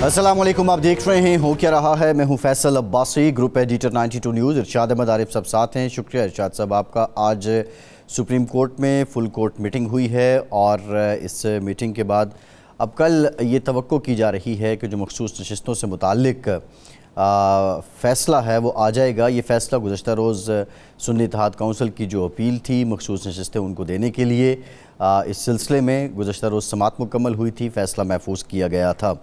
अस्सलाम वालेकुम, आप देख रहे हैं हो क्या रहा है। मैं हूं Faisal Abbasi, group editor 92 news. Irshad Ahmad Arif सब साथ हैं। शुक्रिया इरशाद साहब आपका। आज सुप्रीम कोर्ट में फुल कोर्ट मीटिंग हुई है और इस मीटिंग के बाद अब कल ये तवक्को की जा रही है कि जो मखसूस नशिस्तों से मुताल्लिक फ़ैसला है वो आ जाएगा। ये फ़ैसला गुज़श्ता रोज़ सुन्नी इत्तेहाद काउंसिल की जो अपील थी मखसूस नशिस्तें उनको देने के लिए, इस सिलसिले में गुज़श्ता रोज़ समाअत मुकम्मल हुई थी, फ़ैसला महफूज किया गया था।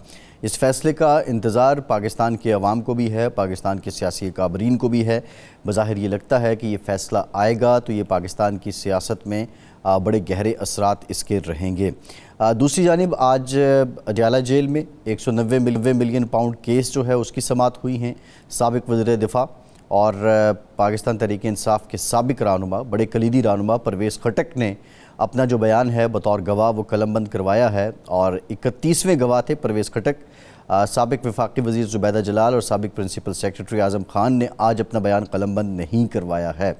इस फ़ैसले का इंतज़ार पाकिस्तान के अवाम को भी है, पाकिस्तान के सियासी काबरीन को भी है। बज़ाहिर ये लगता है कि ये फ़ैसला आएगा तो ये पाकिस्तान की सियासत में बड़े गहरे असरात इसके रहेंगे। दूसरी जानिब आज अडयाला जेल में 190 मिलियन पाउंड केस जो है उसकी समाअत हुई हैं। साबिक़ वज़ीर दिफ़ा और पाकिस्तान तहरीक इंसाफ के साबिक़ रहनुमा, बड़े कलीदी रहनुमा परवेज़ खटक ने अपना जो बयान है बतौर गवाह वो कलमबंद करवाया है और 31वें गवाह थे परवेज़ खटक। साबिक़ वफाकी वज़ीर ज़ुबैदा जलाल और साबिक़ प्रिंसिपल सेक्रेटरी आज़म खान ने आज अपना बयान कलमबंद नहीं करवाया है।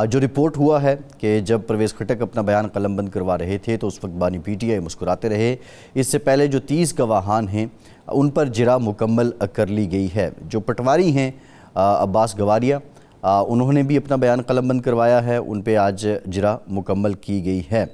जो रिपोर्ट हुआ है कि जब परवेज़ खटक अपना बयान कलमबंद करवा रहे थे तो उस वक्त बानी PTI मुस्कुराते रहे। इससे पहले जो 30 गवाहान हैं उन पर जिरा मुकम्मल कर ली गई है। जो पटवारी हैं अब्बास गवारिया, उन्होंने भी अपना बयान कलमबंद करवाया है, उन पे आज जिरा मुकम्मल की गई है।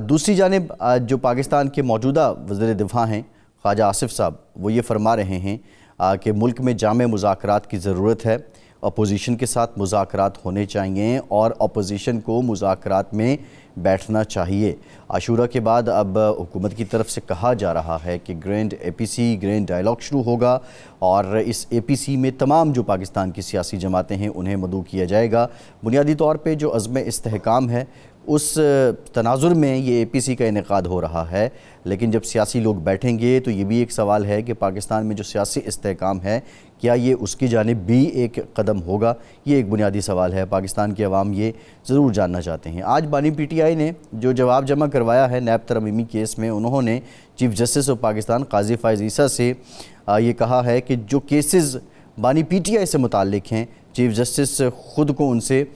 दूसरी जानिब जो पाकिस्तान के मौजूदा वज़ीर दिफ़ा हैं ख्वाजा आसिफ साहब, वो ये फरमा रहे हैं कि मुल्क में जामे मुज़ाकरात की ज़रूरत है, अपोजिशन के साथ मुज़ाकरात होने चाहिए और अपोजिशन को मुज़ाकरात में बैठना चाहिए। आशूरा के बाद अब हुकूमत की तरफ से कहा जा रहा है कि ग्रैंड APC ग्रैंड डायलॉग शुरू होगा और इस APC में तमाम जो पाकिस्तान की सियासी जमातें हैं उन्हें मदऊ किया जाएगा। बुनियादी तौर पे जो अज़्म इस्तेहकाम है उस तनाजुर में ये APC का इनेकाद हो रहा है, लेकिन जब सियासी लोग बैठेंगे तो ये भी एक सवाल है कि पाकिस्तान में जो सियासी इस्तेहकाम है क्या ये उसकी जानिब भी एक कदम होगा। ये एक बुनियादी सवाल है, पाकिस्तान के अवाम ये ज़रूर जानना चाहते हैं। आज बानी PTI ने जो जवाब जमा करवाया है नैब तरमीमी केस में, उन्होंने चीफ जस्टिस ऑफ पाकिस्तान काजी फ़ाइज़ ईसा से ये कहा है कि जो केसेस बानी PTI से मुताल्लिक हैं चीफ जस्टिस ख़ुद को उनसे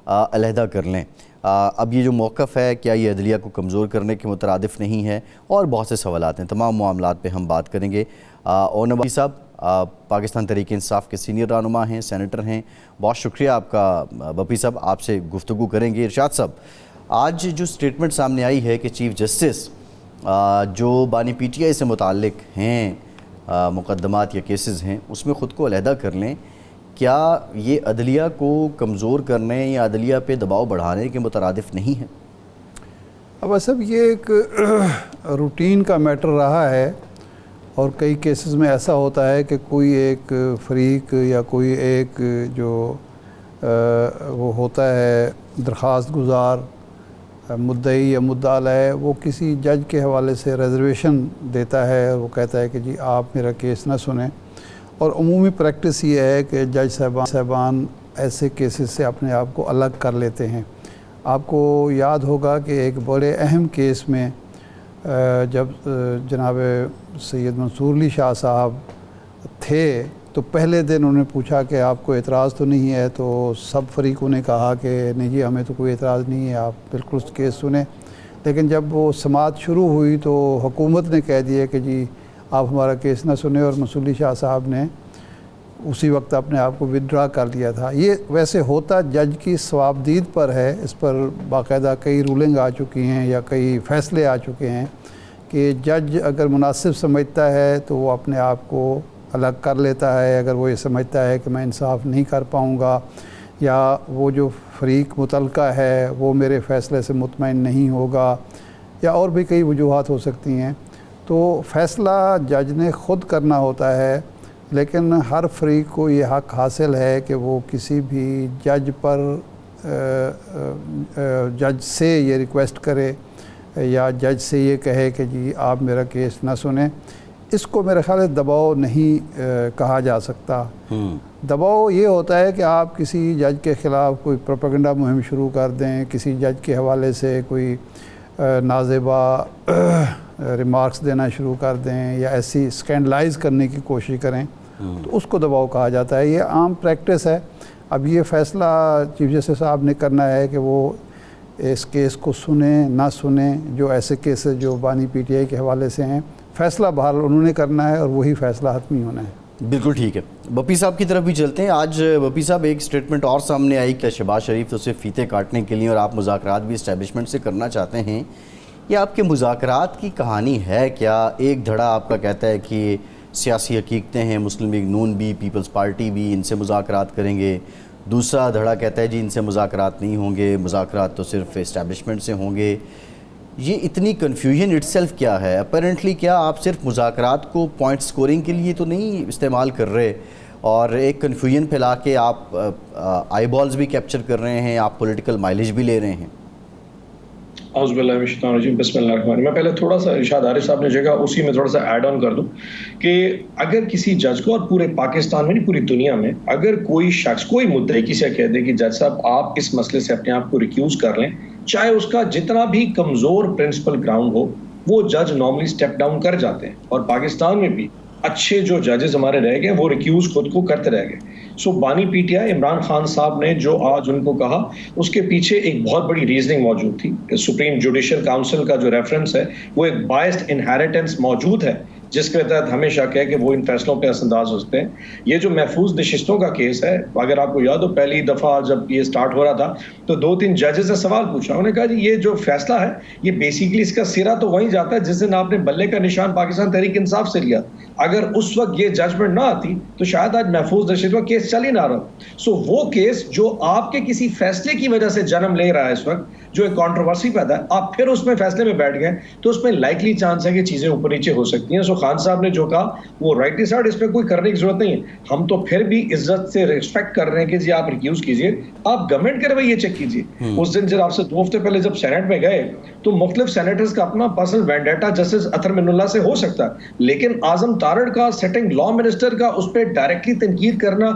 अलहदा कर लें। अब ये जो मौक़िफ़ है क्या ये अदलिया को कमज़ोर करने के मुतरादिफ़ नहीं है, और बहुत से सवालात हैं। तमाम मामलात पे हम बात करेंगे। और नबी साहब पाकिस्तान तहरीक इंसाफ के सीनियर रहनुमा हैं, सेनेटर हैं, बहुत शुक्रिया आपका। बपी साहब आपसे गुफ्तगू करेंगे। इरशाद साहब, आज जो स्टेटमेंट सामने आई है कि चीफ जस्टिस जो बानी PTI से मुताल्लिक हैं मुकदमात या केसेस हैं उसमें ख़ुद को अलहदा कर लें, क्या ये अदलिया को कमज़ोर करने या अदलिया पे दबाव बढ़ाने के मुतरादिफ़ नहीं है? अब सब ये एक रूटीन का मैटर रहा है और कई केसेस में ऐसा होता है कि कोई एक फरीक या कोई एक जो वो होता है दरख्वास्त गुज़ार मुद्दई या मुद्दा अलैह, वो किसी जज के हवाले से रिजर्वेशन देता है और वो कहता है कि जी आप मेरा केस ना सुनें। और अमूमी प्रैक्टिस ये है कि जज साहबान ऐसे केसेस से अपने आप को अलग कर लेते हैं। आपको याद होगा कि एक बड़े अहम केस में जब जनाब सैयद मंसूर अली शाह साहब थे तो पहले दिन उन्होंने पूछा कि आपको एतराज़ तो नहीं है, तो सब फरीकों ने कहा कि नहीं जी हमें तो कोई एतराज़ नहीं है, आप बिल्कुल उस केस सुने। लेकिन जब वो समाअत शुरू हुई तो हुकूमत ने कह दिया कि जी आप हमारा केस ना सुने, और मंसूर अली शाह साहब ने उसी वक्त अपने आप को विदड्रा कर लिया था। ये वैसे होता जज की सवाबदीद पर है, इस पर बाकायदा कई रूलिंग आ चुकी हैं या कई फ़ैसले आ चुके हैं कि जज अगर मुनासिब समझता है तो वो अपने आप को अलग कर लेता है। अगर वो ये समझता है कि मैं इंसाफ नहीं कर पाऊँगा या वो जो फरीक मुतलका है वो मेरे फ़ैसले से मुतमईन नहीं होगा या और भी कई वजूहात हो सकती हैं, तो फ़ैसला जज ने ख़ुद करना होता है। लेकिन हर फरीक को ये हक़ हासिल है कि वो किसी भी जज पर जज से ये रिक्वेस्ट करे या जज से ये कहे कि जी आप मेरा केस ना सुने। इसको मेरे ख़्याल है दबाव नहीं कहा जा सकता। दबाव ये होता है कि आप किसी जज के ख़िलाफ़ कोई प्रोपेगेंडा मुहिम शुरू कर दें, किसी जज के हवाले से कोई नाज़ेबा रिमार्क्स देना शुरू कर दें या ऐसी स्कैंडलाइज करने की कोशिश करें, तो उसको दबाव कहा जाता है। ये आम प्रैक्टिस है। अब ये फ़ैसला चीफ जस्टिस साहब ने करना है कि वो इस केस को सुने ना सुने, जो ऐसे केसेस जो बानी PTI के हवाले से हैं। فیصلہ بہرحال انہوں نے کرنا ہے اور وہی فیصلہ حتمی ہونا ہے. بالکل ٹھیک ہے. بپی صاحب کی طرف بھی چلتے ہیں. آج بپی صاحب ایک سٹیٹمنٹ اور سامنے آئی کہ شہباز شریف تو صرف فیتے کاٹنے کے لیے اور آپ مذاکرات بھی اسٹیبلشمنٹ سے کرنا چاہتے ہیں. یہ آپ کے مذاکرات کی کہانی ہے کیا؟ ایک دھڑا آپ کا کہتا ہے کہ سیاسی حقیقتیں ہیں، مسلم لیگ نون بھی، پیپلز پارٹی بھی، ان سے مذاکرات کریں گے. دوسرا دھڑا کہتا ہے جی ان سے مذاکرات نہیں ہوں گے، مذاکرات تو صرف اسٹیبلشمنٹ سے ہوں گے. یہ اتنی کنفیوژن اٹ سیلف کیا ہے؟ اپیرنٹلی کیا آپ صرف مذاکرات کو پوائنٹ سکورنگ کے لیے تو نہیں استعمال کر رہے اور ایک کنفیوژن پھیلا کے آپ آئی بالز بھی کیپچر کر رہے ہیں، آپ پولیٹیکل مائلیج بھی لے رہے ہیں؟ اعوذ باللہ من الشیطان الرجیم، بسم اللہ الرحمن الرحیم. میں پہلے تھوڑا سا ارشاد عارف صاحب نے جگہ اسی میں تھوڑا سا ایڈ آن کر دوں کہ اگر کسی جج کو، اور پورے پاکستان میں نہیں پوری دنیا میں، اگر کوئی شخص کوئی مدعی کسی کہہ دے کہ جج صاحب آپ اس مسئلے سے اپنے آپ کو ریکیوز کر لیں، چاہے اس کا جتنا بھی کمزور پرنسپل گراؤنڈ ہو، وہ جج نارملی سٹیپ ڈاؤن کر جاتے ہیں. اور پاکستان میں بھی اچھے جو ججز ہمارے رہ گئے وہ ریکیوز خود کو کرتے رہ گئے. سو بانی پی ٹی آئی عمران خان صاحب نے جو آج ان کو کہا، اس کے پیچھے ایک بہت بڑی ریزننگ موجود تھی. سپریم جوڈیشل کاؤنسل کا جو ریفرنس ہے وہ ایک بائسڈ انہیریٹنس موجود ہے، جس کے تحت ہمیں شک ہے کہ وہ ان فیصلوں پہ اثر انداز ہو سکتے ہیں. یہ جو محفوظ نشستوں کا کیس ہے، اگر آپ کو یاد ہو پہلی دفعہ جب یہ سٹارٹ ہو رہا تھا تو 2-3 ججز نے سوال پوچھا. انہوں نے کہا جی یہ جو فیصلہ ہے یہ بیسیکلی اس کا سرا تو وہیں جاتا ہے جس دن آپ نے بلے کا نشان پاکستان تحریک انصاف سے لیا. اگر اس وقت یہ ججمنٹ نہ آتی تو شاید آج محفوظ نشست کا کیس چل ہی نہ رہا. سو وہ کیس جو آپ کے کسی فیصلے کی وجہ سے جنم لے رہا ہے اس وقت، جو ایک کنٹروورسی پیدا ہے، آپ پھر اس میں فیصلے میں بیٹھ گئے تو اس میں لائکلی چانس ہے کہ چیزیں اوپر نیچے ہو سکتی ہیں. سو خان صاحب نے جو کہا وہ رائٹلی سیڈ، اس پہ کوئی کرنے کی ضرورت نہیں ہے. ہم تو پھر بھی عزت سے ریسپیکٹ کر رہے ہیں کہ جی آپ ریکیوز کیجئے، آپ گورنمنٹ کے رویے چیک کیجئے. اس دن جب آپ سے 2 ہفتے پہلے جب سینیٹ میں گئے تو مختلف سینیٹرز کا اپنا پرسنل وینڈیٹا جسٹس اطہر من اللہ سے ہو سکتا ہے، لیکن اعظم تارڑ کا، سیٹنگ لا منسٹر کا، اس پہ ڈائریکٹلی تنقید کرنا،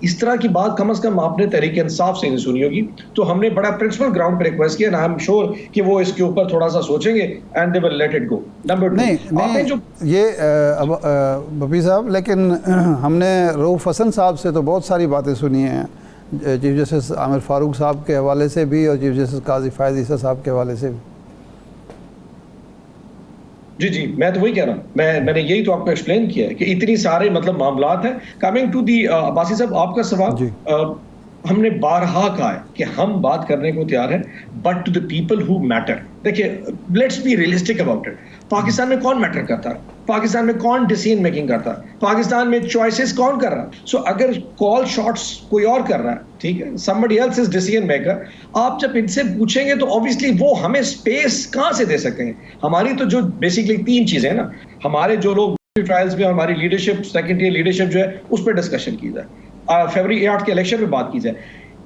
اس طرح کی بات کم از کم آپ نے تحریک انصاف سے نہیں سنی ہوگی. تو ہم نے بڑا پرنسپل گراؤنڈ پہ ریکویسٹ کیا، آئی ایم شیور کہ وہ اس کے اوپر تھوڑا سا سوچیں گے and they will let it go. Number 2 نہیں یہ بپی صاحب، لیکن ہم نے رؤوف حسن صاحب سے تو بہت ساری باتیں سنی ہیں، چیف جسٹس عامر فاروق صاحب کے حوالے سے بھی اور چیف جسٹس قاضی فائز عیسیٰ صاحب کے حوالے سے بھی. جی میں تو وہی کہہ رہا ہوں، میں نے یہی تو آپ کو ایکسپلین کیا ہے کہ اتنی سارے مطلب معاملات ہیں. کمنگ ٹو دی عباسی صاحب آپ کا سوال، ہم نے بارہا کہا ہے کہ ہم بات کرنے کو تیار ہیں، but to the people who matter. دیکھیے let's be realistic about it. Pakistan میں کون میٹر کرتا ہے؟ پاکستان میں کون ڈیسیژن میکنگ کرتا ہے؟ پاکستان میں چوائسز کون کر رہا ہے؟ سو اگر کال شاٹس کوئی اور کر رہا ہے، ٹھیک ہے، somebody else is decision maker، آپ جب ان سے پوچھیں گے تو obviously وہ ہمیں اسپیس کہاں سے دے سکیں گے؟ ہماری تو جو بیسکلی 3 چیزیں ہیں نا، ہمارے جو لوگ ٹرائلز میں ہماری لیڈرشپ، سیکنڈ ایئر لیڈرشپ جو ہے اس پہ ڈسکشن کی جائے، فیبرری 8 کے الیکشن پہ بات کی جائے.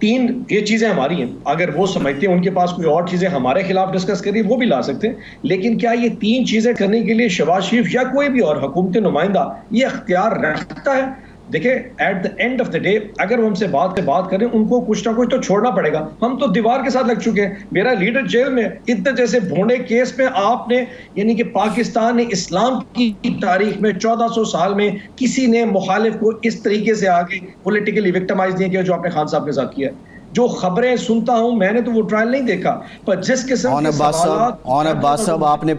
3 یہ چیزیں ہماری ہیں. اگر وہ سمجھتے ہیں ان کے پاس کوئی اور چیزیں ہمارے خلاف ڈسکس کری وہ بھی لا سکتے ہیں، لیکن کیا یہ 3 چیزیں کرنے کے لیے شہباز شریف یا کوئی بھی اور حکومتی نمائندہ یہ اختیار رکھتا ہے؟ دیکھیں at the end of the day اگر وہ ہم سے بات کریں، ان کو کچھ نہ کچھ تو چھوڑنا پڑے گا. ہم تو دیوار کے ساتھ لگ چکے ہیں. میرا لیڈر جیل میں، اتنے جیسے بھونڈے کیس میں آپ نے، یعنی کہ پاکستان نے اسلام کی تاریخ میں 1400 سال میں کسی نے مخالف کو اس طریقے سے آگے پولیٹیکلی وکٹمائز نہیں کیا جو آپ نے خان صاحب کے ساتھ کیا. جو خبریں سنتا ہوں، میں نے تو وہ ٹرائل نہیں دیکھا، پر جس قسم کے سوالات عباس صاحب آپ نے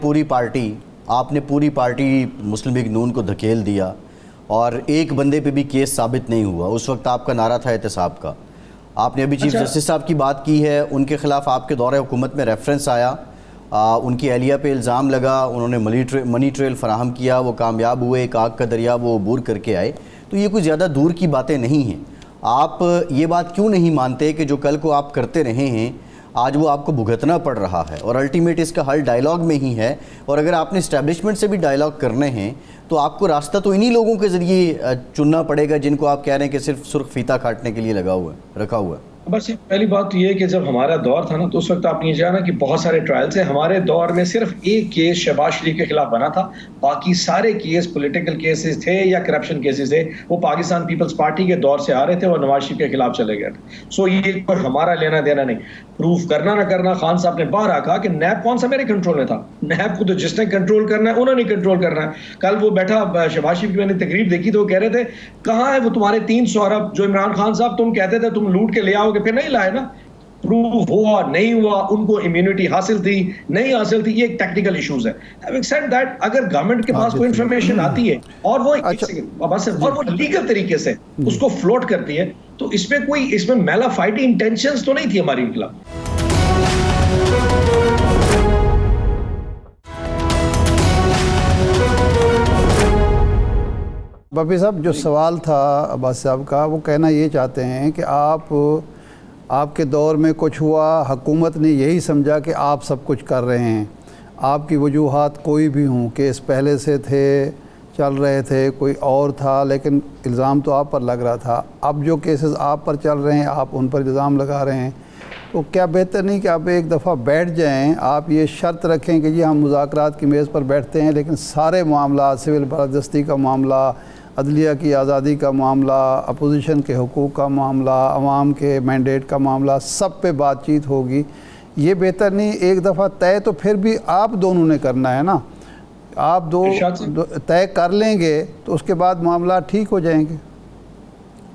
پوری پارٹی مسلم لیگ نون کو دھکیل دیا اور ایک بندے پہ بھی کیس ثابت نہیں ہوا. اس وقت آپ کا نعرہ تھا احتساب کا. آپ نے ابھی چیف جسٹس صاحب کی بات کی ہے، ان کے خلاف آپ کے دور حکومت میں ریفرنس آیا، ان کی اہلیہ پہ الزام لگا، انہوں نے منی ٹریل فراہم کیا، وہ کامیاب ہوئے، ایک آگ کا دریا وہ عبور کر کے آئے. تو یہ کوئی زیادہ دور کی باتیں نہیں ہیں. آپ یہ بات کیوں نہیں مانتے کہ جو کل کو آپ کرتے رہے ہیں آج وہ آپ کو بھگتنا پڑ رہا ہے، اور الٹیمیٹ اس کا حل ڈائلاگ میں ہی ہے. اور اگر آپ نے اسٹیبلشمنٹ سے بھی ڈائلاگ کرنے ہیں تو آپ کو راستہ تو انہی لوگوں کے ذریعے چننا پڑے گا جن کو آپ کہہ رہے ہیں کہ صرف سرخ فیتا کاٹنے کے لیے رکھا ہوا ہے. بس پہلی بات تو یہ ہے کہ جب ہمارا دور تھا نا تو اس وقت آپ نے یہ جانا کہ بہت سارے ٹرائلز ہیں. ہمارے دور میں صرف ایک کیس شہباز شریف کے خلاف بنا تھا، باقی سارے کیس پولیٹیکل کیسز تھے یا کرپشن کیسز تھے، وہ پاکستان پیپلز پارٹی کے دور سے آ رہے تھے اور نواز شریف کے خلاف چلے گئے تھے. سو یہ پر ہمارا لینا دینا نہیں. پروف کرنا نہ کرنا، خان صاحب نے باہر کہا کہ نیب کون سا میرے کنٹرول میں تھا؟ نیب کو تو جس نے کنٹرول کرنا ہے انہوں نے کنٹرول کرنا ہے. کل وہ بیٹھا شہباز شریف کی میں نے تقریر دیکھی تو وہ کہہ رہے تھے کہاں ہے وہ تمہارے 300 ارب جو عمران خان صاحب تم کہتے تھے تم لوٹ کے لے آؤ گے، پھر نہیں لائے نا. प्रूव हुआ नहीं हुआ, उनको इम्यूनिटी हासिल थी नहीं हासिल थी, ये एक टेक्निकल इश्यूज है। Having said that, अगर गवर्नमेंट के पास कोई इंफॉर्मेशन आती है और वो और वो लीगल तरीके से उसको फ्लोट करती है, तो इसमें मैलाफाइटी इंटेंशंस तो नहीं थी हमारी खिलाफ। बपी साहब, जो सवाल था अब्बास साहब का, वो कहना ये चाहते हैं कि आपके दौर में कुछ हुआ, हुकूमत ने यही समझा कि आप सब कुछ कर रहे हैं, आपकी वजूहात कोई भी हों, केस पहले से थे, चल रहे थे, कोई और था, लेकिन इल्ज़ाम तो आप पर लग रहा था। अब जो केसेस आप पर चल रहे हैं, आप उन पर इल्ज़ाम लगा रहे हैं, तो क्या बेहतर नहीं कि आप एक दफ़ा बैठ जाएं, आप ये शर्त रखें कि जी हम मुज़ाकरात की मेज़ पर बैठते हैं, लेकिन सारे मामला, सिविल बालादस्ती का मामला, अदलिया की आज़ादी का मामला, अपोजिशन के हुकूक़ का मामला, अवाम के मैंडेट का मामला, सब पे बातचीत होगी। ये बेहतर नहीं, एक दफ़ा तय तो फिर भी आप दोनों ने करना है ना, आप दो तय कर लेंगे तो उसके बाद मामला ठीक हो जाएंगे।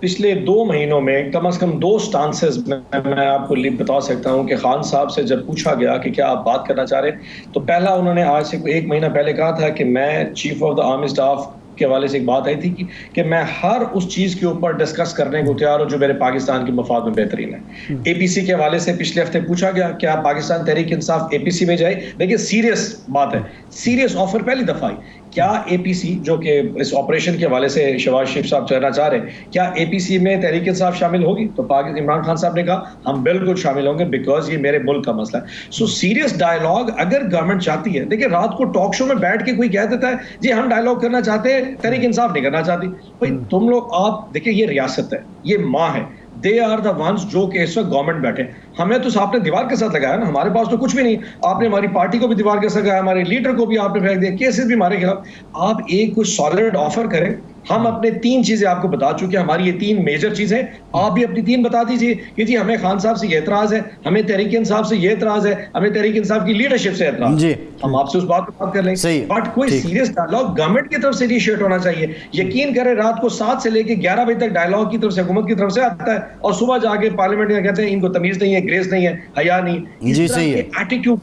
पिछले 2 महीनों में कम से कम 2 स्टांसेस मैं आपको बता सकता हूं कि खान साहब से जब पूछा गया कि क्या आप बात करना चाह रहे हैं, तो पहला उन्होंने आज से 1 महीना पहले कहा था कि मैं chief of the army staff के हवाले से एक बात आई थी कि मैं हर उस चीज़ के ऊपर डिस्कस करने को तैयार हूं जो मेरे पाकिस्तान के मफाद में बेहतरीन है। एपीसी के हवाले से पिछले हफ्ते पूछा गया क्या पाकिस्तान तहरीक इंसाफ एपीसी में जाए। देखिए सीरियस बात है, सीरियस ऑफर पहली दफ़ा आई। क्या एपीसी जो कि इस ऑपरेशन के हवाले से शहबाज शरीफ साहब करना चाह रहे हैं, क्या एपीसी में तहरीक इंसाफ शामिल होगी? तो इमरान खान साहब ने कहा हम बिल्कुल शामिल होंगे, बिकॉज ये मेरे मुल्क का मसला है। सो सीरियस डायलॉग अगर गवर्नमेंट चाहती है, देखिए रात को टॉक शो में बैठ के कोई कह देता है जी हम डायलॉग करना चाहते हैं, तहरीक इंसाफ नहीं करना चाहती। भाई तुम लोग, आप देखिए ये रियासत है, ये माँ है, दे आर द वंस जो कि इस वक्त गवर्नमेंट बैठे। हमें तो आपने दीवार के साथ लगाया ना, हमारे पास तो कुछ भी नहीं। आपने हमारी पार्टी को भी दीवार के साथ लगाया, हमारे लीडर को भी आपने फेंक दिया, केसेस भी हमारे खिलाफ। आप एक कुछ सॉलिड ऑफर करें। हम अपने 3 चीजें आपको बता चुके हैं, हमारी ये 3 मेजर चीजें, आप भी अपनी 3 बता दीजिए कि जी हमें खान साहब से ये एतराज है, हमें तहरीक इंसाफ से ये एतराज है, हमें तहरीक इंसाफ की लीडरशिप से एतराज है। हम आपसे उस बात पर बात कर लेंगे, बट कोई सीरियस डायलॉग गवर्नमेंट की तरफ से इनिशिएट होना चाहिए। यकीन करें रात को 7 से लेकर 11 बजे तक डायलॉग की तरफ से, हुकूमत की तरफ से आता है, और सुबह जाके पार्लियामेंट में कहते हैं इनको तमीज नहीं है, ग्रेस नहीं है, हया नहीं। जी सही है एटीट्यूड,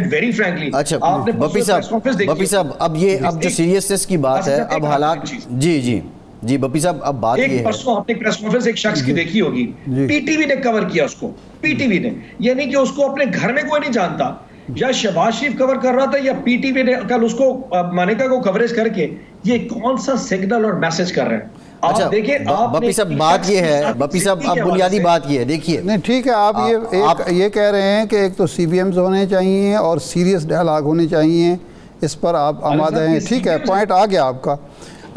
वेरी फ्रैंकली। अच्छा बपी साहब, अब जो सीरियसनेस की बात है, अब हालात, जी बपी साहब, अब बात ये है, परसों आपने प्रेस कॉन्फ्रेंस एक शख्स की देखी होगी, पीटीवी ने कवर किया उसको, पीटीवी ने, यानी कि उसको अपने घर में कोई नहीं जानता, या शहबाज शरीफ कवर कर रहा था या पीटीवी ने कल उसको मानिका को कवरेज करके, ये कौन सा सिग्नल और मैसेज कर रहे हैं? अच्छा देखिए बपी साहब, बात ये है, बपी साहब अब बुनियादी बात ये है, देखिए नहीं ठीक है, आप ये कह रहे हैं कि एक तो CBMs होने चाहिए और सीरियस डायलॉग होने चाहिए, इस पर आप आमादा हैं, ठीक है, पॉइंट आ गया आपका।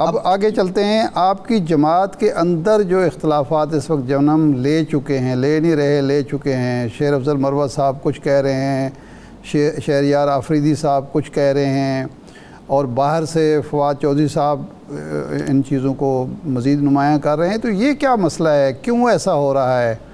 अब आगे चलते हैं। आपकी जमात के अंदर जो इख्तलाफात इस वक्त जन्म ले चुके हैं, ले नहीं रहे, ले चुके हैं। शेर अफजल मरवा साहब कुछ कह रहे हैं, शहरयार आफरीदी साहब कुछ कह रहे हैं, और बाहर से फवाद चौधरी साहब इन चीज़ों को मज़ीद नुमायाँ कर रहे हैं। तो ये क्या मसला है, क्यों ऐसा हो रहा है?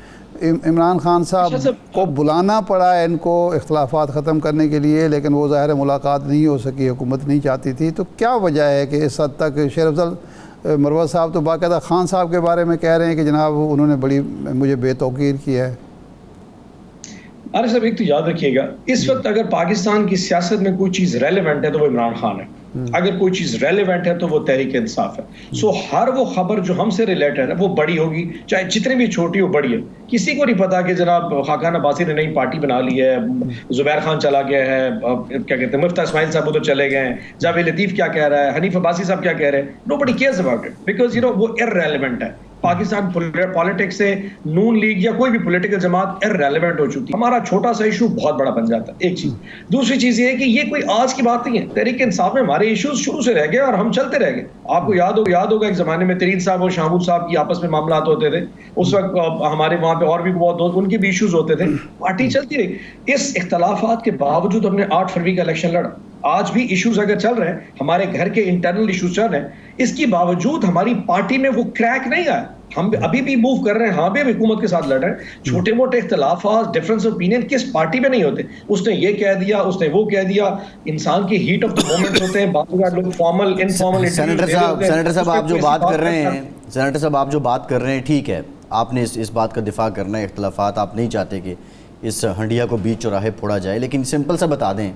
इमरान खान साहब को बुलाना पड़ा है इनको इख्तलाफात ख़त्म करने के लिए, लेकिन वो ज़ाहिर है मुलाकात नहीं हो सकी, हुकूमत नहीं चाहती थी। तो क्या वजह है कि इस हद तक शेर अफजल मरवा साहब तो बाकायदा खान साहब के बारे में कह रहे हैं कि जनाब उन्होंने बड़ी मुझे बेतौकीर किया है। अरे साहब एक तो याद रखिएगा, इस वक्त अगर पाकिस्तान की सियासत में कोई चीज़ रेलेवेंट है तो वो इमरान खान है, अगर कोई चीज़ रेलेवेंट है तो वो तहरीक इंसाफ है। सो हर वो खबर जो हमसे रिलेटेड है वो बड़ी होगी, चाहे जितनी भी छोटी हो, बड़ी है। किसी को नहीं पता कि जनाब खाकान अब्बासी ने नई पार्टी बना ली है, जुबैर खान चला गया है, क्या कहते हैं मुफ्ता इस्माइल साहब उधर चले गए हैं, जावेद लतीफ़ क्या कह रहा है, हनीफ अब्बासी साहब क्या कह रहे हैं, nobody cares about it, because वो इररेलेवेंट है। पाकिस्तान पॉलिटिक्स से नून लीग या कोई भी पॉलिटिकल जमात इररेलेवेंट हो चुकी है। हमारा छोटा सा इशू बहुत बड़ा बन जाता है, एक चीज। दूसरी चीज ये है कि ये कोई आज की बात नहीं है, तहरीक इंसाफ में हमारे इश्यूज शुरू से रह गए और हम चलते रह गए। आपको याद होगा एक जमाने में तरीन साहब और शाहमूद साहब की आपस में मामला होते थे, उस वक्त हमारे वहाँ पे और भी बहुत उनके भी इश्यूज होते थे, पार्टी चलती रही। इस इख्तलाफात के बावजूद हमने 8 फरवरी का इलेक्शन लड़ा। आज भी इश्यूज अगर चल रहे हैं, हमारे घर के इंटरनल इश्यूज चल रहे हैं, इसके बावजूद हमारी पार्टी में वो क्रैक नहीं आया। हम अभी भी मूव कर रहे हैं, हाँ भी हुकूमत के साथ लड़ रहे हैं। छोटे मोटे इख्तलाफात, डिफरेंस ऑफ ओपिनियन किस पार्टी में नहीं होते, उसने ये कह दिया, उसने वो कह दिया। इंसान की हीट ऑफ द मोमेंट होते हैं, बात लोग फॉर्मल इनफॉर्मल। सेनेटर साहब आप जो बात कर रहे हैं, सेनेटर साहब आप जो बात कर रहे हैं, ठीक है, आपने इस बात का दिफा करना है, इख्तलाफात आप नहीं चाहते कि اس ہنڈیا کو بیچ چوراہے پھوڑا جائے، لیکن سمپل سا بتا دیں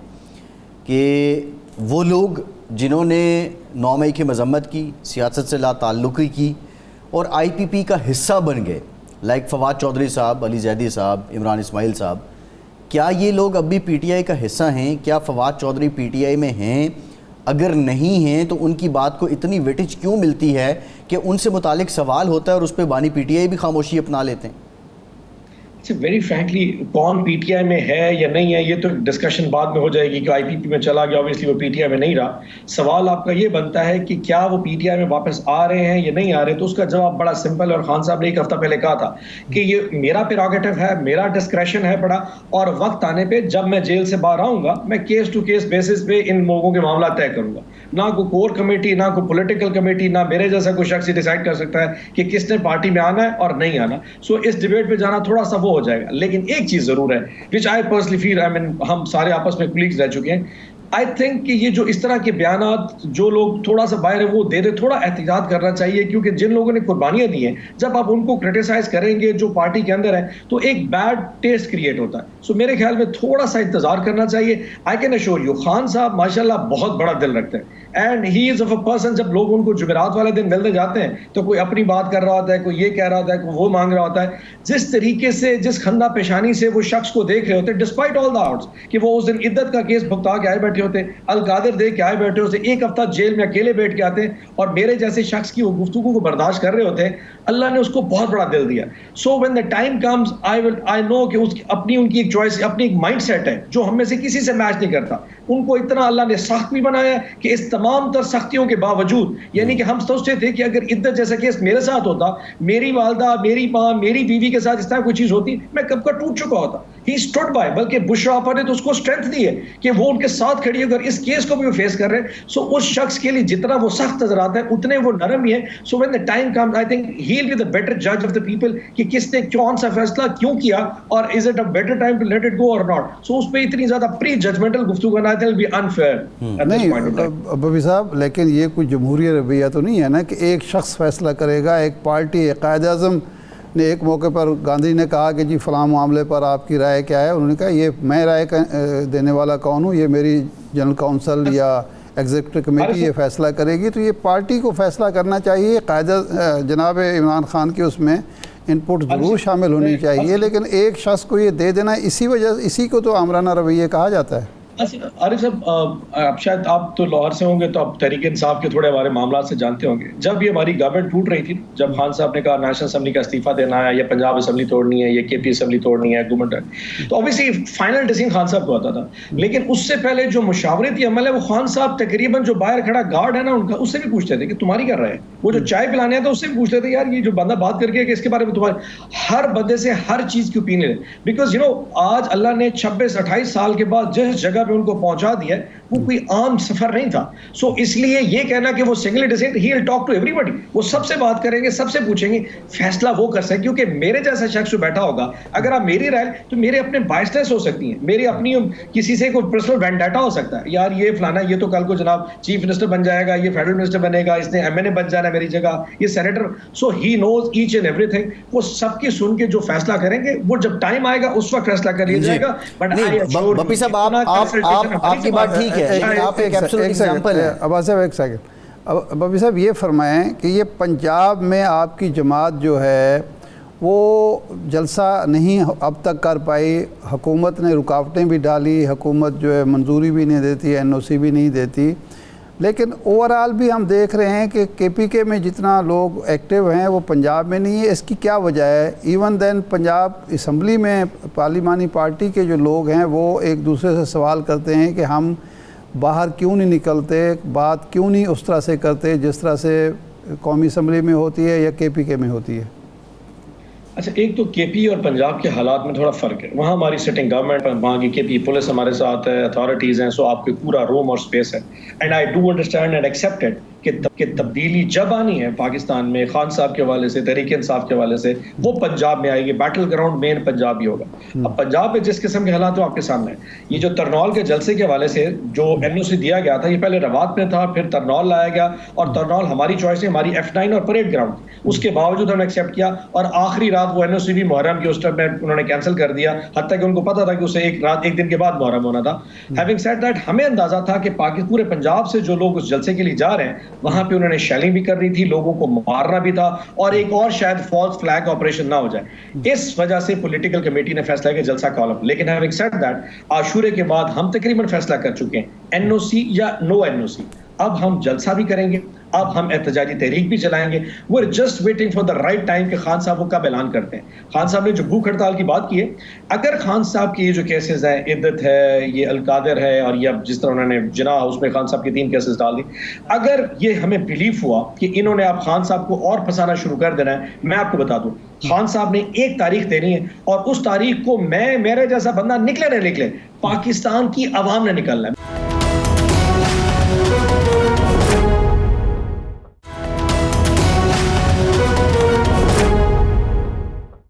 کہ وہ لوگ جنہوں نے 9 مئی کی مذمت کی، سیاست سے لا تعلقی کی اور آئی پی پی کا حصہ بن گئے، لائک فواد چودھری صاحب، علی زیدی صاحب، عمران اسماعیل صاحب، کیا یہ لوگ اب بھی پی ٹی آئی کا حصہ ہیں؟ کیا Fawad Chaudhry P T I میں ہیں؟ اگر نہیں ہیں تو ان کی بات کو اتنی ویٹیج کیوں ملتی ہے کہ ان سے متعلق سوال ہوتا ہے اور اس پہ بانی پی ٹی آئی بھی خاموشی اپنا لیتے ہیں؟ ویری فرینکلی کون پی ٹی آئی میں ہے یا نہیں ہے یہ تو ڈسکشن بعد میں ہو جائے گی کہ آئی پی پی میں چلا گیا، اوبیسلی وہ پی ٹی آئی میں نہیں رہا. سوال آپ کا یہ بنتا ہے کہ کیا وہ پی ٹی آئی میں واپس آ رہے ہیں یا نہیں آ رہے. تو اس کا جواب بڑا سمپل ہے، اور خان صاحب نے ایک ہفتہ پہلے کہا تھا کہ یہ میرا پیروگیٹو ہے، میرا ڈسکریشن ہے بڑا، اور وقت آنے پہ جب میں جیل سے باہر آؤں گا میں کیس ٹو کیس بیسس پہ ان لوگوں کے معاملات طے کروں گا. نہ کوئی کور کمیٹی، نہ کوئی پولیٹیکل کمیٹی، نہ میرے جیسا کوئی شخص ڈیسائیڈ کر سکتا ہے کہ کس نے پارٹی میں آنا ہے اور نہیں آنا. سو اس ڈیبیٹ پہ جانا تھوڑا سا وہ ہو جائے گا. لیکن ایک چیز ضرور ہے which I personally feel, I mean ہم سارے آپس میں کولیگز رہ چکے ہیں. آئی تھنک کہ یہ جو اس طرح کے بیانات جو لوگ تھوڑا سا باہر وہ دے دے، تھوڑا احتیاط کرنا چاہیے، کیونکہ جن لوگوں نے قربانیاں دی ہیں جب آپ ان کو کرٹیسائز کریں گے جو پارٹی کے اندر ہے تو ایک بیڈ ٹیسٹ کریٹ ہوتا ہے. سو میرے خیال میں تھوڑا سا انتظار کرنا چاہیے. I can assure you Khan sahab ماشاءاللہ بہت بڑا دل رکھتے ہیں، and he is of a person. جب لوگ ان کو جمعرات والے دن ملنے جاتے ہیں تو کوئی اپنی بات کر رہا ہوتا ہے، کوئی یہ کہہ رہا ہوتا ہے، کوئی وہ مانگ رہا ہوتا ہے. جس طریقے سے جس خندہ پیشانی سے وہ شخص کو دیکھ رہے ہوتے ہیں ڈسپائٹ آل دا آؤٹس کہ وہ اس دن عدت کا کیس بھگتا کے آئے بیٹھے ہوتے، القادر دے کے آئے بیٹھے ہوتے، ایک ہفتہ جیل میں اکیلے بیٹھ کے آتے ہیں اور میرے جیسے شخص کی وہ گفتگو کو برداشت کر رہے ہوتے ہیں. اللہ نے اس کو بہت بڑا دل دیا. So when the time comes I know کہ اس کی اپنی ان کی ایک چوائس، اپنی ایک مائنڈ سیٹ ہے جو ہم میں سے کسی سے میچ نہیں کرتا. ان کو اتنا اللہ نے سخت بھی بنایا کہ اس تمام تر سختیوں کے باوجود، یعنی کہ ہم سوچتے تھے کہ اگر عدت جیسا کیس میرے ساتھ ہوتا، میری والدہ، میری ماں، میری بیوی کے ساتھ اس طرح کوئی چیز ہوتی، میں کب کا ٹوٹ چکا ہوتا. ہی اسٹوڈ بائی، بلکہ بشرا آپا نے تو اس کو اسٹرینتھ دی ہے کہ وہ ان کے ساتھ کھڑی ہے، اگر اس کیس کو بھی وہ فیس کر رہے ہیں. سو اس شخص کے لیے جتنا وہ سخت نظر آتا ہے اتنے وہ نرم بھی ہے. So when the time comes I think he will be the better جج آف دا پیپل کہ کس نے کون سا فیصلہ کیوں کیا اور is it a better time to let it go or not. سو اس پہ اتنی زیادہ پری ججمنٹل گفتگو کرنا I think will be unfair. نہیں ببی صاحب، لیکن یہ کوئی جمہوری رویہ تو نہیں ہے نا کہ ایک شخص فیصلہ کرے گا. ایک پارٹی، ایک قائد اعظم نے ایک موقع پر گاندھی نے کہا کہ جی فلاں معاملے پر آپ کی رائے کیا ہے؟ انہوں نے کہا یہ میں رائے دینے والا کون ہوں، یہ میری جنرل کونسل یا ایگزیکٹو کمیٹی یہ فیصلہ کرے گی. تو یہ پارٹی کو فیصلہ کرنا چاہیے. قائد جناب عمران خان کی اس میں ان پٹ ضرور شامل ہونی چاہیے، لیکن ایک شخص کو یہ دے دینا، اسی کو تو آمرانہ رویہ کہا جاتا ہے. عارف صاحب، اب شاید آپ تو لاہور سے ہوں گے تو آپ تحریک انصاف کے تھوڑے ہمارے معاملات سے جانتے ہوں گے. جب یہ ہماری گورنمنٹ ٹوٹ رہی تھی، جب خان صاحب نے کہا نیشنل اسمبلی کا استعفیٰ دینا ہے یا پنجاب اسمبلی توڑنی ہے یا کے پی اسمبلی توڑنی ہے گورنمنٹ ہے، تو اوبیسلی فائنل ڈیسیژن خان صاحب کو آتا تھا. لیکن اس سے پہلے جو مشاورتی عمل ہے وہ خان صاحب تقریباً جو باہر کھڑا گارڈ ہے نا ان کا، اس سے بھی پوچھتے تھے کہ تمہاری کر رہے ہیں. وہ جو چائے پلانے آتا اس سے بھی پوچھتے تھے یار یہ جو بندہ بات کر کے کہ اس کے بارے میں تمہارے ہر بندے سے ہر چیز کی اوپینین ہے. بیکاز یو نو آج اللہ نے 26-28 سال کے بعد جس جگہ پہ ان کو پہنچا دیا وہ کوئی عام سفر نہیں تھا. سو اس لیے یہ کہنا کہ وہ single decision, he will talk to ایوری بڈی، وہ سب سے بات کریں گے، سب سے پوچھیں گے، فیصلہ وہ کر سکیں. کیونکہ میرے جیسا شخص جو بیٹھا ہوگا، اگر آپ میری رائے تو میرے اپنے بائسنس ہو سکتی ہیں، میری اپنی کسی سے کوئی پرسنل وینڈیٹا ہو سکتا ہے، یار یہ فلانا یہ تو کل کو جناب چیف منسٹر بن جائے گا، یہ فیڈرل منسٹر بنے گا، اس نے ایم این اے بن جانا ہے میری جگہ، یہ senator. So he knows each and everything. وہ سب کی سن کے جو فیصلہ کریں گے وہ جب ٹائم آئے گا اس وقت فیصلہ کر لیا جائے گا. بٹ بپی صاحب آپ کی بات ٹھیک ہے، آپ ایک ایگزامپل ہے. عباس صاحب ایک سیکنڈ، بپی صاحب یہ فرمائیں کہ یہ پنجاب میں آپ کی جماعت جو ہے وہ جلسہ نہیں اب تک کر پائی. حکومت نے رکاوٹیں بھی ڈالی، حکومت جو ہے منظوری بھی نہیں دیتی، این او سی بھی نہیں دیتی. لیکن اوورآل بھی ہم دیکھ رہے ہیں کہ کے پی کے میں جتنا لوگ ایکٹیو ہیں وہ پنجاب میں نہیں ہے. اس کی کیا وجہ ہے؟ ایون دین پنجاب اسمبلی میں پارلیمانی پارٹی کے جو لوگ ہیں وہ ایک دوسرے سے سوال کرتے ہیں کہ ہم باہر کیوں نہیں نکلتے، بات کیوں نہیں اس طرح سے کرتے جس طرح سے قومی اسمبلی میں ہوتی ہے یا کے پی کے میں ہوتی ہے. اچھا، ایک تو کے پی اور پنجاب کے حالات میں تھوڑا فرق ہے. وہاں ہماری سٹنگ گورنمنٹ، وہاں کی کے پی پولیس ہمارے ساتھ ہے، اتھارٹیز ہیں، سو آپ کے پورا روم اور اسپیس ہے. And I do understand and accept it کہ تبدیلی جب آنی ہے پاکستان میں خان صاحب کے حوالے سے، تحریک انصاف کے حوالے سے، وہ پنجاب میں آئے گی. بیٹل گراؤنڈ مین پنجاب ہی ہوگا. اب پنجاب میں جس قسم کے حالات وہ آپ کے سامنے ہیں. یہ جو ترنول کے جلسے کے حوالے سے جو NOC دیا گیا تھا، یہ پہلے روات میں تھا، پھر ترنول لایا گیا، اور ترنول ہماری چوائس ہے، ہماری F9 اور پریڈ گراؤنڈ. اس کے باوجود ہم نے ایکسیپٹ کیا، اور آخری رات وہ NOC بھی محرم کی اس ٹائم میں انہوں نے کینسل کر دیا، حتیٰ کہ ان کو پتا تھا کہ اسے ایک دن کے بعد محرم ہونا تھا. ہیونگ سیڈ دیٹ، ہمیں اندازہ تھا کہ پورے پنجاب سے جو لوگ اس جلسے کے لیے جا رہے ہیں وہاں پہ انہوں نے شیلنگ بھی کرنی تھی، لوگوں کو مارنا بھی تھا، اور ایک اور شاید فالس فلیگ آپریشن نہ ہو جائے. اس وجہ سے پولیٹیکل کمیٹی نے فیصلہ کیا جلسہ کالم. لیکن ہیونگ سیڈ دیٹ، عاشورے کے بعد ہم تقریباً فیصلہ کر چکے ہیں NOC یا نو NOC. اب ہم جلسہ بھی کریں گے، اب ہم احتجاجی تحریک بھی چلائیں گے. وہ just waiting for the right time کہ خان صاحب وہ کب اعلان کرتے ہیں. خان صاحب نے جو بھوک ہڑتال کی بات کی ہے، اگر خان صاحب کی یہ جو کیسز ہیں، عدت ہے، یہ القادر ہے، اور یہ جس طرح انہوں نے جناح ہاؤس میں خان صاحب کے 3 کیسز ڈال دی، اگر یہ ہمیں بلیف ہوا کہ انہوں نے اب خان صاحب کو اور پھنسانا شروع کر دینا ہے، میں آپ کو بتا دوں خان صاحب نے ایک تاریخ دینی ہے، اور اس تاریخ کو میرے جیسا بندہ نکلے نہ نکلے، پاکستان کی عوام نے نکلنا ہے.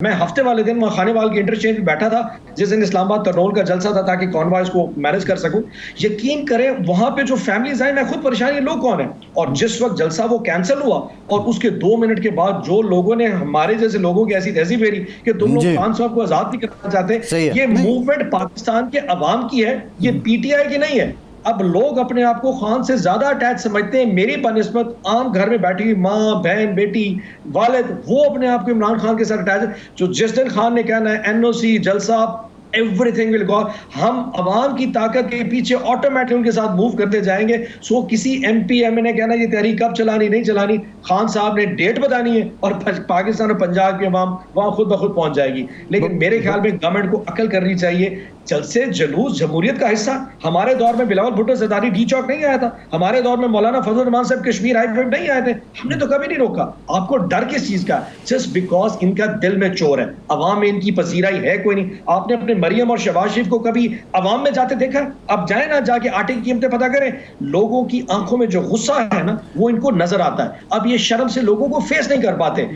میں ہفتے والے دن وہاں خانے وال کے انٹرچینج میں بیٹھا تھا جس دن اسلام آباد ترنول کا جلسہ تھا، تاکہ کانوائز کو مینج کر سکوں. یقین کریں وہاں پہ جو فیملیز آئیں، میں خود پریشان، یہ لوگ کون ہیں؟ اور جس وقت جلسہ وہ کینسل ہوا اور اس کے 2 منٹ کے بعد جو لوگوں نے ہمارے جیسے لوگوں کی ایسی تہذیب پھیری کہ تم لوگ خان صاحب کو آزاد نہیں کرنا چاہتے، یہ موومنٹ پاکستان کے عوام کی ہے، یہ PTI کی نہیں ہے. اب لوگ اپنے آپ کو خان سے زیادہ اٹیچ سمجھتے ہیں. میری بنسبت عام گھر میں بیٹھی ہوئی ماں، بہن، بیٹی، والد، وہ اپنے آپ کو عمران خان کے ساتھ اٹیچ ہے. جو جس دن خان نے کہنا ہے NOC جلسہ، ایوری تھنگ ول گو، ہم عوام کی طاقت کے پیچھے آٹومیٹک ان کے ساتھ موو کرتے جائیں گے. سو کسی MP MA نے کہنا یہ تحریک کب چلانی نہیں چلانی، خان صاحب نے ڈیٹ بتانی ہے، اور پاکستان اور پنجاب کی عوام وہاں خود بخود پہنچ جائے گی. لیکن میرے خیال میں گورنمنٹ کو عقل کرنی چاہیے. جلسے جلوس جمہوریت کا حصہ. ہمارے دور میں بلاول بھٹو زرداری ڈی چوک نہیں آیا تھا، ہمارے دور میں مولانا فضل الرحمان صاحب کشمیر ہائی وے نہیں آئے تھے. ہم نے تو کبھی نہیں روکا. آپ کو ڈر کس چیز کا؟ جسٹ بیکاز ان کا دل میں چور ہے، عوام میں ان کی پذیرائی ہے کوئی نہیں. آپ نے اپنے مریم اور شہباز شریف کو کبھی عوام میں جاتے دیکھا؟ اب جائیں نا، جا کے آٹے کی قیمتیں پتہ کریں. لوگوں کی آنکھوں میں جو غصہ ہے نا وہ ان کو نظر آتا ہے. اب یہ شرم سے لوگوں کو فیس نہیں کر پاتے.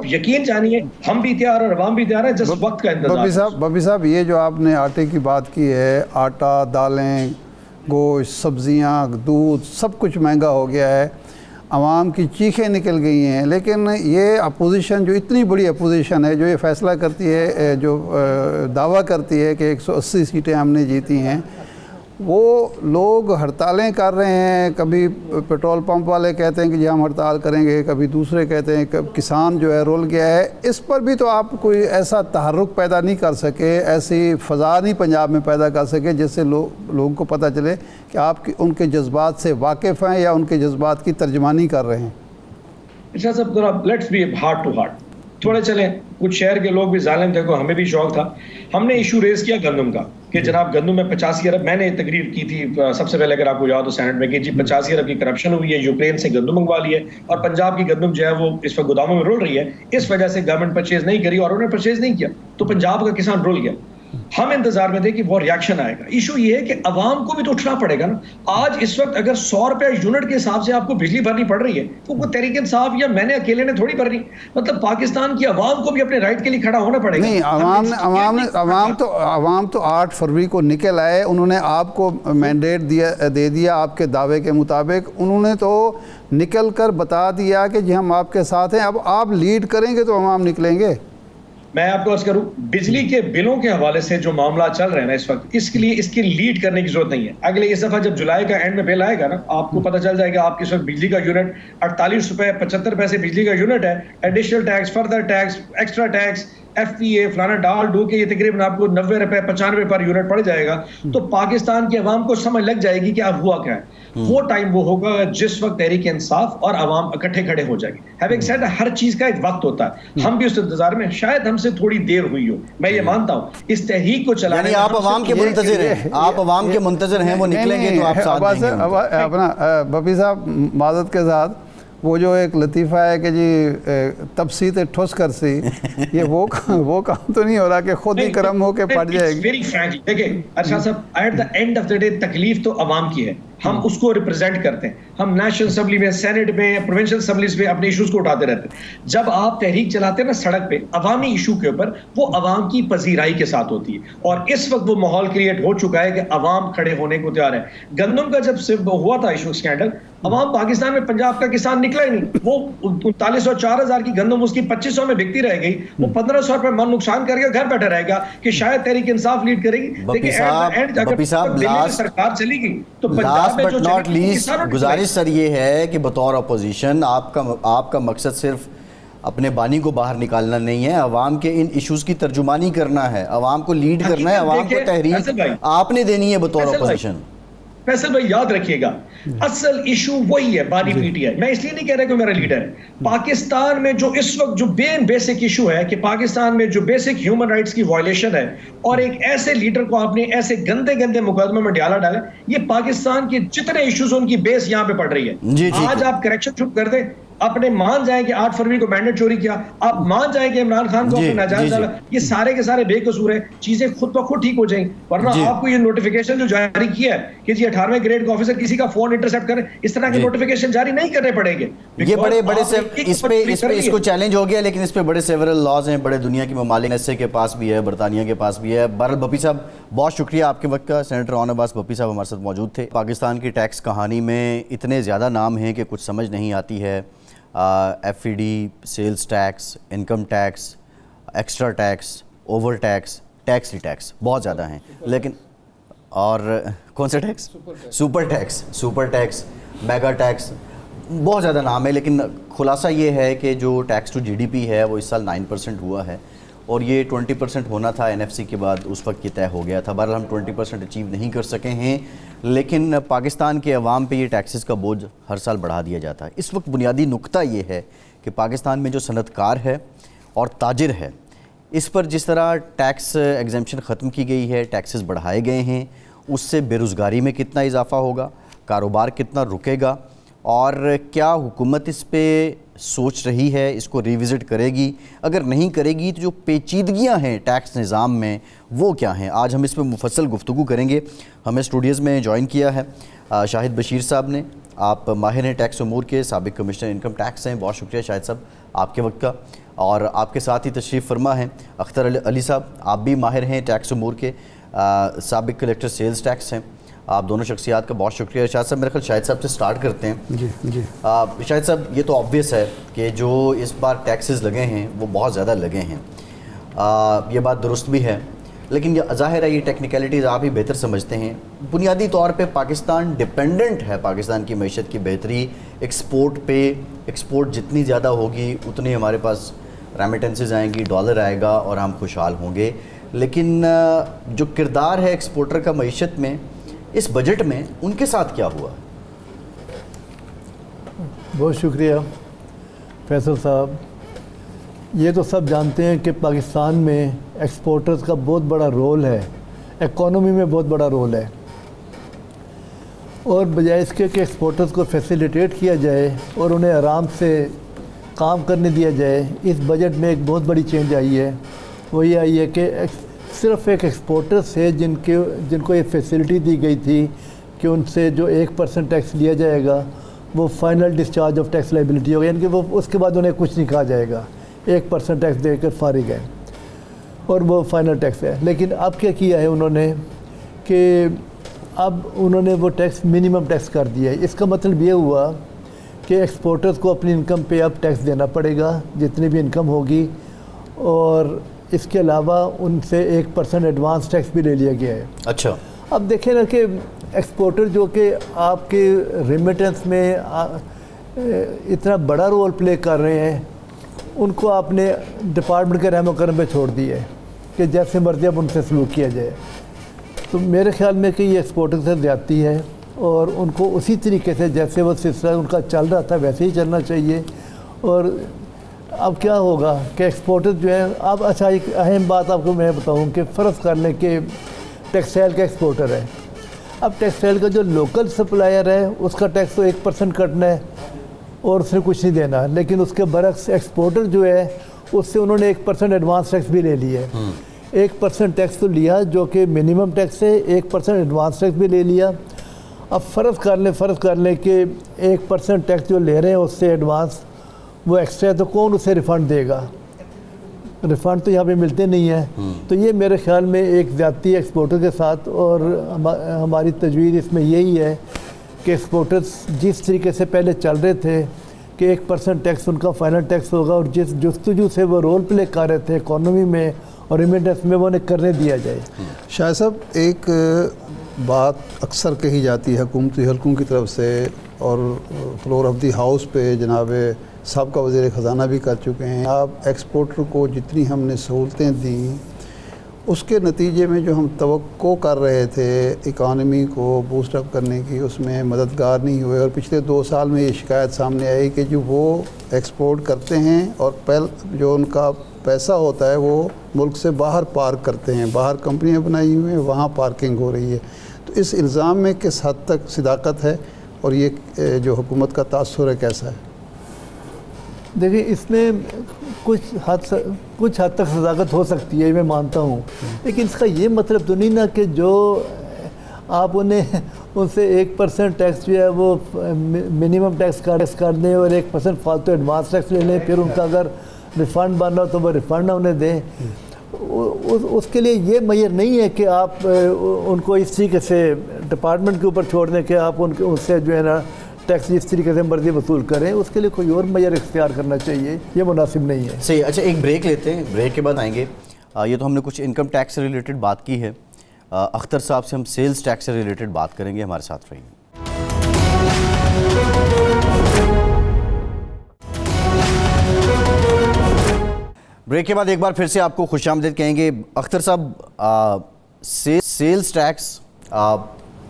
یقین جانیے ہم بھی تیار اور عوام بھی تیار ہے، جس وقت کا انتظار. ببی صاحب، یہ جو آپ نے آٹے کی بات کی ہے، آٹا، دالیں، گوشت، سبزیاں، دودھ، سب کچھ مہنگا ہو گیا ہے، عوام کی چیخیں نکل گئی ہیں. لیکن یہ اپوزیشن جو اتنی بڑی اپوزیشن ہے، جو یہ فیصلہ کرتی ہے، جو دعویٰ کرتی ہے کہ 180 سیٹیں ہم نے جیتی ہیں، وہ لوگ ہڑتالیں کر رہے ہیں. کبھی پیٹرول پمپ والے کہتے ہیں کہ جی ہم ہڑتال کریں گے، کبھی دوسرے کہتے ہیں کہ کسان جو ہے رول گیا ہے. اس پر بھی تو آپ کوئی ایسا تحرک پیدا نہیں کر سکے، ایسی فضا نہیں پنجاب میں پیدا کر سکے جس سے لوگوں کو پتہ چلے کہ آپ ان کے جذبات سے واقف ہیں یا ان کے جذبات کی ترجمانی کر رہے ہیں. اچھا صاحب، ذرا let's be heart to heart تھوڑے چلیں. کچھ شہر کے لوگ بھی ظالم تھے، کو ہمیں بھی شوق تھا. ہم نے ایشو ریز کیا گندم کا کہ جناب گندم میں 85 ارب، میں نے تقریر کی تھی سب سے پہلے اگر آپ کو یاد ہو سینٹ میں، کہ جی 85 ارب کی کرپشن ہوئی ہے، یوکرین سے گندم منگوا لی ہے، اور پنجاب کی گندم جو ہے وہ اس وقت گوداموں میں رول رہی ہے. اس وجہ سے گورنمنٹ پرچیز نہیں کری اور انہوں نے پرچیز نہیں کیا، تو پنجاب کا کسان رول گیا. ہم انتظار میں تھے کہ وہ ریاکشن آئے گا. ایشو یہ ہے کہ عوام کو بھی تو اٹھنا پڑے گا نا. آج اس وقت اگر 100 روپے یونٹ کے حساب سے آپ کو بجلی بھرنی پڑ رہی ہے تو وہ تحریک انصاف یا میں نے اکیلے نے تھوڑی بھرنی. مطلب پاکستان کی عوام کو بھی اپنے رائٹ کے لیے کھڑا ہونا پڑے گا. نہیں، عوام تو 8 فروری کو نکل آئے. انہوں نے آپ کو مینڈیٹ دے دیا آپ کے دعوے کے مطابق. انہوں نے تو نکل کر بتا دیا کہ جی ہم آپ کے ساتھ ہیں. اب آپ لیڈ کریں گے تو عوام نکلیں گے. میں آپ کو عرض کروں، بجلی کے بلوں کے حوالے سے جو معاملات چل رہے ہیں نا اس وقت، اس کے لیے اس کی لیڈ کرنے کی ضرورت نہیں ہے. اگلے اس دفعہ جب جولائی کا اینڈ میں بل آئے گا نا، آپ کو پتہ چل جائے گا آپ اس وقت بجلی کا یونٹ 48 روپے 75 پیسے بجلی کا یونٹ ہے. Additional tax, further tax, extra tax, FPA فلانا ڈال ڈو کے یہ تقریباً آپ کو 90 روپے 95 پر یونٹ پڑ جائے گا. تو پاکستان کی عوام کو سمجھ لگ جائے گی کہ اب ہوا کیا ہے. وہ ٹائم وہ ہوگا جس وقت تحریک انصاف اور عوام اکٹھے کھڑے ہو جائیں گے. ہیونگ سیڈ، ہر چیز کا ایک وقت ہوتا ہے. ہم بھی اس انتظار میں، شاید ہم سے تھوڑی دیر ہوئی ہو، میں یہ مانتا ہوں. اس تحریک کو چلانے یعنی آپ عوام کے منتظر ہیں، آپ عوام کے منتظر ہیں، وہ نکلیں گے تو آپ ساتھ دیں گے. اپنا ببی صاحب معذرت کے ساتھ، وہ جو ایک لطیفہ ہے کہ جی تپسی تے ٹھوس کر سی، یہ وہ کام تو نہیں ہو رہا کہ خود ہی کرم ہو کے پڑ جائے گی. ویری فرینکلی دیکھیں Irshad sahab, at the end of the day تکلیف تو عوام کی ہے. ہم اس کو ریپرزینٹ کرتے ہیں, ہم نیشنل اسمبلی میں, سینٹ میں, پروونشل اسمبلیز پہ اپنے ایشوز کو اٹھاتے رہتے ہیں. جب آپ تحریک چلاتے ہیں نا سڑک پہ عوامی ایشو کے اوپر, وہ عوام کی پذیرائی کے ساتھ ہوتی ہے, اور اس وقت وہ ماحول کریٹ ہو چکا ہے کہ عوام کھڑے ہونے کو تیار ہے. گندم کا جب ہوا تھا ایشو اسکینڈل, عوام پاکستان میں پنجاب کا کسان نکلا ہی نہیں, وہ 3900 4000 کی گندم اس کی 2500 میں بکتی رہ گئی, وہ 1500 روپے من نقصان کر کے گھر بیٹھا رہے گا کہ شاید تحریک انصاف لیڈ کرے گی. بپی صاحب سرکار چلی گئی تو لاسٹ بٹ ناٹ لیسٹ گزارش سر یہ ہے کہ بطور اپوزیشن آپ کا مقصد صرف اپنے بانی کو باہر نکالنا نہیں ہے, عوام کے ان ایشوز کی ترجمانی کرنا ہے, عوام کو لیڈ کرنا ہے, عوام کو تحریک آپ نے دینی ہے بطور اپوزیشن. فیصل بھائی یاد رکھیے گا, اصل ایشو وہی ہے بانی پی ٹی آئی. میں اس لیے نہیں کہہ رہا کہ میرا لیڈر ہے. پاکستان میں جو اس وقت جو بیسک ایشو ہے کہ پاکستان میں جو بیسک ہیومن رائٹس کی وائلیشن ہے, اور ایک ایسے لیڈر کو آپ نے ایسے گندے گندے مقدمے میں ڈالا, یہ پاکستان کے جتنے ایشوز ان کی بیس یہاں پہ پڑ رہی ہے. آج آپ کریکشن شروع کر دیں, اپنے مان جائیں کہ 8 فروری کو مینڈیٹ چوری کیا, آپ مان جائیں کہ عمران خان کو اپنے ناجائز ڈالا, یہ سارے کے سارے بے قصور ہیں, چیزیں خود بخود ٹھیک ہو جائیں. ورنہ آپ کو یہ نوٹیفیکیشن جو جاری کیا ہے کہ جی 18ویں گریڈ کا آفیسر کسی کا فون انٹرسیپٹ کرے, اس طرح کے نوٹیفیکیشن جاری نہیں کرنے پڑیں گے. یہ بڑے اس کو چیلنج ہو گیا, لیکن اس پہ بڑے سیورل لاز ہیں, بڑے دنیا کی ممالک ایسے کے پاس بھی ہے, برطانیہ کے پاس بھی ہے. بہرحال بپی صاحب بہت شکریہ آپ کے وقت کا. سینیٹر اون عباس بپی صاحب ہمارے ساتھ موجود تھے. پاکستان کی ٹیکس کہانی میں اتنے زیادہ نام ہیں کہ کچھ سمجھ نہیں آتی ہے. F E D, sales tax, income tax, extra tax, over tax, tax ہی ٹیکس بہت زیادہ ہیں. لیکن اور کون سے tax, super tax, mega tax, بہت زیادہ نام ہے. لیکن خلاصہ یہ ہے کہ جو tax to G D P ہے وہ اس سال 9% ہوا ہے, اور یہ 20% ہونا تھا این ایف سی کے بعد, اس وقت یہ طے ہو گیا تھا. بہرحال ہم 20% اچیو نہیں کر سکے ہیں, لیکن پاکستان کے عوام پہ یہ ٹیکسز کا بوجھ ہر سال بڑھا دیا جاتا ہے. اس وقت بنیادی نقطہ یہ ہے کہ پاکستان میں جو صنعت کار ہے اور تاجر ہے, اس پر جس طرح ٹیکس ایگزیمپشن ختم کی گئی ہے, ٹیکسز بڑھائے گئے ہیں, اس سے بے روزگاری میں کتنا اضافہ ہوگا, کاروبار کتنا رکے گا, اور کیا حکومت اس پہ سوچ رہی ہے, اس کو ریوزٹ کرے گی؟ اگر نہیں کرے گی تو جو پیچیدگیاں ہیں ٹیکس نظام میں وہ کیا ہیں؟ آج ہم اس پہ مفصل گفتگو کریں گے. ہمیں اسٹوڈیوز میں جوائن کیا ہے شاہد بشیر صاحب نے. آپ ماہر ہیں ٹیکس امور کے, سابق کمشنر انکم ٹیکس ہیں. بہت شکریہ شاہد صاحب آپ کے وقت کا. اور آپ کے ساتھ ہی تشریف فرما ہیں اختر علی صاحب, آپ بھی ماہر ہیں ٹیکس امور کے, سابق کلیکٹر سیلز ٹیکس ہیں. آپ دونوں شخصیات کا بہت شکریہ. شاہد صاحب میرے خیال شاہد صاحب سے سٹارٹ کرتے ہیں. جی شاہد صاحب یہ تو آبویس ہے کہ جو اس بار ٹیکسز لگے ہیں وہ بہت زیادہ لگے ہیں, یہ بات درست بھی ہے, لیکن یہ ظاہر ہے یہ ٹیکنیکلٹیز آپ ہی بہتر سمجھتے ہیں. بنیادی طور پہ پاکستان ڈیپینڈنٹ ہے, پاکستان کی معیشت کی بہتری ایکسپورٹ پہ. ایکسپورٹ جتنی زیادہ ہوگی اتنی ہمارے پاس ریمیٹنسز آئیں گی, ڈالر آئے گا اور ہم خوشحال ہوں گے. لیکن جو کردار ہے ایکسپورٹر کا معیشت میں, اس بجٹ میں ان کے ساتھ کیا ہوا؟ بہت شکریہ فیصل صاحب. یہ تو سب جانتے ہیں کہ پاکستان میں ایکسپورٹرز کا بہت بڑا رول ہے, اکانومی میں بہت بڑا رول ہے, اور بجائے اس کے کہ ایکسپورٹرز کو فیسیلیٹیٹ کیا جائے اور انہیں آرام سے کام کرنے دیا جائے, اس بجٹ میں ایک بہت بڑی چینج آئی ہے. وہ یہ آئی ہے کہ صرف ایک ایکسپورٹر سے جن کو یہ فیسلٹی دی گئی تھی کہ ان سے جو 1% ٹیکس لیا جائے گا وہ final discharge of tax liability ہوگا, یعنی کہ وہ اس کے بعد انہیں کچھ نہیں کہا جائے گا, 1% ٹیکس دے کر فارغ ہے اور وہ فائنل ٹیکس ہے. لیکن اب کیا کیا ہے انہوں نے کہ اب انہوں نے وہ ٹیکس منیمم ٹیکس کر دیا ہے. اس کا مطلب یہ ہوا کہ ایکسپورٹرز کو اپنی انکم پہ اب ٹیکس دینا پڑے گا جتنی بھی انکم ہوگی, اور اس کے علاوہ ان سے 1% ایڈوانس ٹیکس بھی لے لیا گیا ہے. اچھا, اب دیکھیں نا کہ ایکسپورٹر جو کہ آپ کے ریمیٹنس میں اتنا بڑا رول پلے کر رہے ہیں, ان کو آپ نے ڈپارٹمنٹ کے رحم و کرم پہ چھوڑ دیا ہے کہ جیسے مرضی اب ان سے سلوک کیا جائے. تو میرے خیال میں کہ یہ ایکسپورٹر سے زیادتی ہے, اور ان کو اسی طریقے سے جیسے وہ سلسلہ ان کا چل رہا تھا ویسے ہی چلنا چاہیے. اور اب کیا ہوگا کہ ایکسپورٹر جو ہے, اب اچھا ایک اہم بات آپ کو میں بتاؤں کہ فرض کر لیں کہ ٹیکسٹائل کا ایکسپورٹر ہے. اب ٹیکسٹائل کا جو لوکل سپلائر ہے اس کا ٹیکس تو 1% کٹنا ہے اور اس نے کچھ نہیں دینا, لیکن اس کے برعکس ایکسپورٹر جو ہے اس سے انہوں نے 1% ایڈوانس ٹیکس بھی لے لیا ہے. 1% ٹیکس تو لیا جو کہ منیمم ٹیکس ہے, 1% ایڈوانس ٹیکس بھی لے لیا. अब फ़र्ज़ कर लें कि 1% टैक्स जो ले रहे हैं उससे एडवांस वो एक्स्ट्रा है, तो कौन उसे रिफ़ंड देगा? रिफ़ंड तो यहाँ पे मिलते नहीं है। तो ये मेरे ख्याल में एक ज़्यादती एक्सपोर्टर के साथ, और हमारी तजवीज़ इसमें यही है कि एक्सपोर्टर्स जिस तरीके से पहले चल रहे थे कि 1% टैक्स उनका फाइनल टैक्स होगा, और जिस जस्तजू से वो रोल प्ले कर रहे थे इकॉनमी में और रेमिटेंस में, वो उन्हें करने दिया जाए। शाह साहब, एक बात अक्सर कही जाती है हुकूमती हलकों की तरफ से, और फ्लोर ऑफ दी हाउस पे जनाब साहब का वज़ीर ख़जाना भी कर चुके हैं, आप एक्सपोर्टर को जितनी हमने सहूलतें दी उसके नतीजे में जो हम तवक्को कर रहे थे इकानमी को बूस्ट अप करने की, उसमें मददगार नहीं हुए। और पिछले 2 साल में ये शिकायत सामने आई कि जो वो एक्सपोर्ट करते हैं और जो उनका पैसा होता है वो मुल्क से बाहर पार्क करते हैं, बाहर कंपनियां बनाई हुई हैं, वहाँ पार्किंग हो रही है। तो इस इल्ज़ाम में किस हद तक सदाकत है और ये जो हुकूमत का तासुर है कैसा है? देखिए, इसमें कुछ हद तक सदाकत हो सकती है, मैं मानता हूँ, लेकिन इसका ये मतलब तो नहीं ना कि जो आप उनसे 1% टैक्स जो है वो मिनिमम टैक्स कर दें और 1% फालतू एडवांस टैक्स ले लें, फिर उनका अगर रिफ़ंड बनना हो तो वो रिफ़ंड ना उन्हें दें। उसके लिए ये मैयर नहीं है कि आप उनको इस तरीके से डिपार्टमेंट के ऊपर छोड़ दें कि आप उनसे जो है ना टैक्स जिस तरीके से मर्जी वसूल करें। उसके लिए कोई और मैयर इख्तियार करना चाहिए, ये मुनासिब नहीं है। सही। अच्छा, एक ब्रेक लेते हैं, ब्रेक के बाद आएंगे। ये तो हमने कुछ इनकम टैक्स से रिलेटेड बात की है। अख्तर साहब से हम सेल्स टैक्स से रिलेटेड बात करेंगे, हमारे साथ रहिए। ब्रेक के बाद एक बार फिर से आपको खुशामदीद कहेंगे। अख्तर साहब, सेल्स टैक्स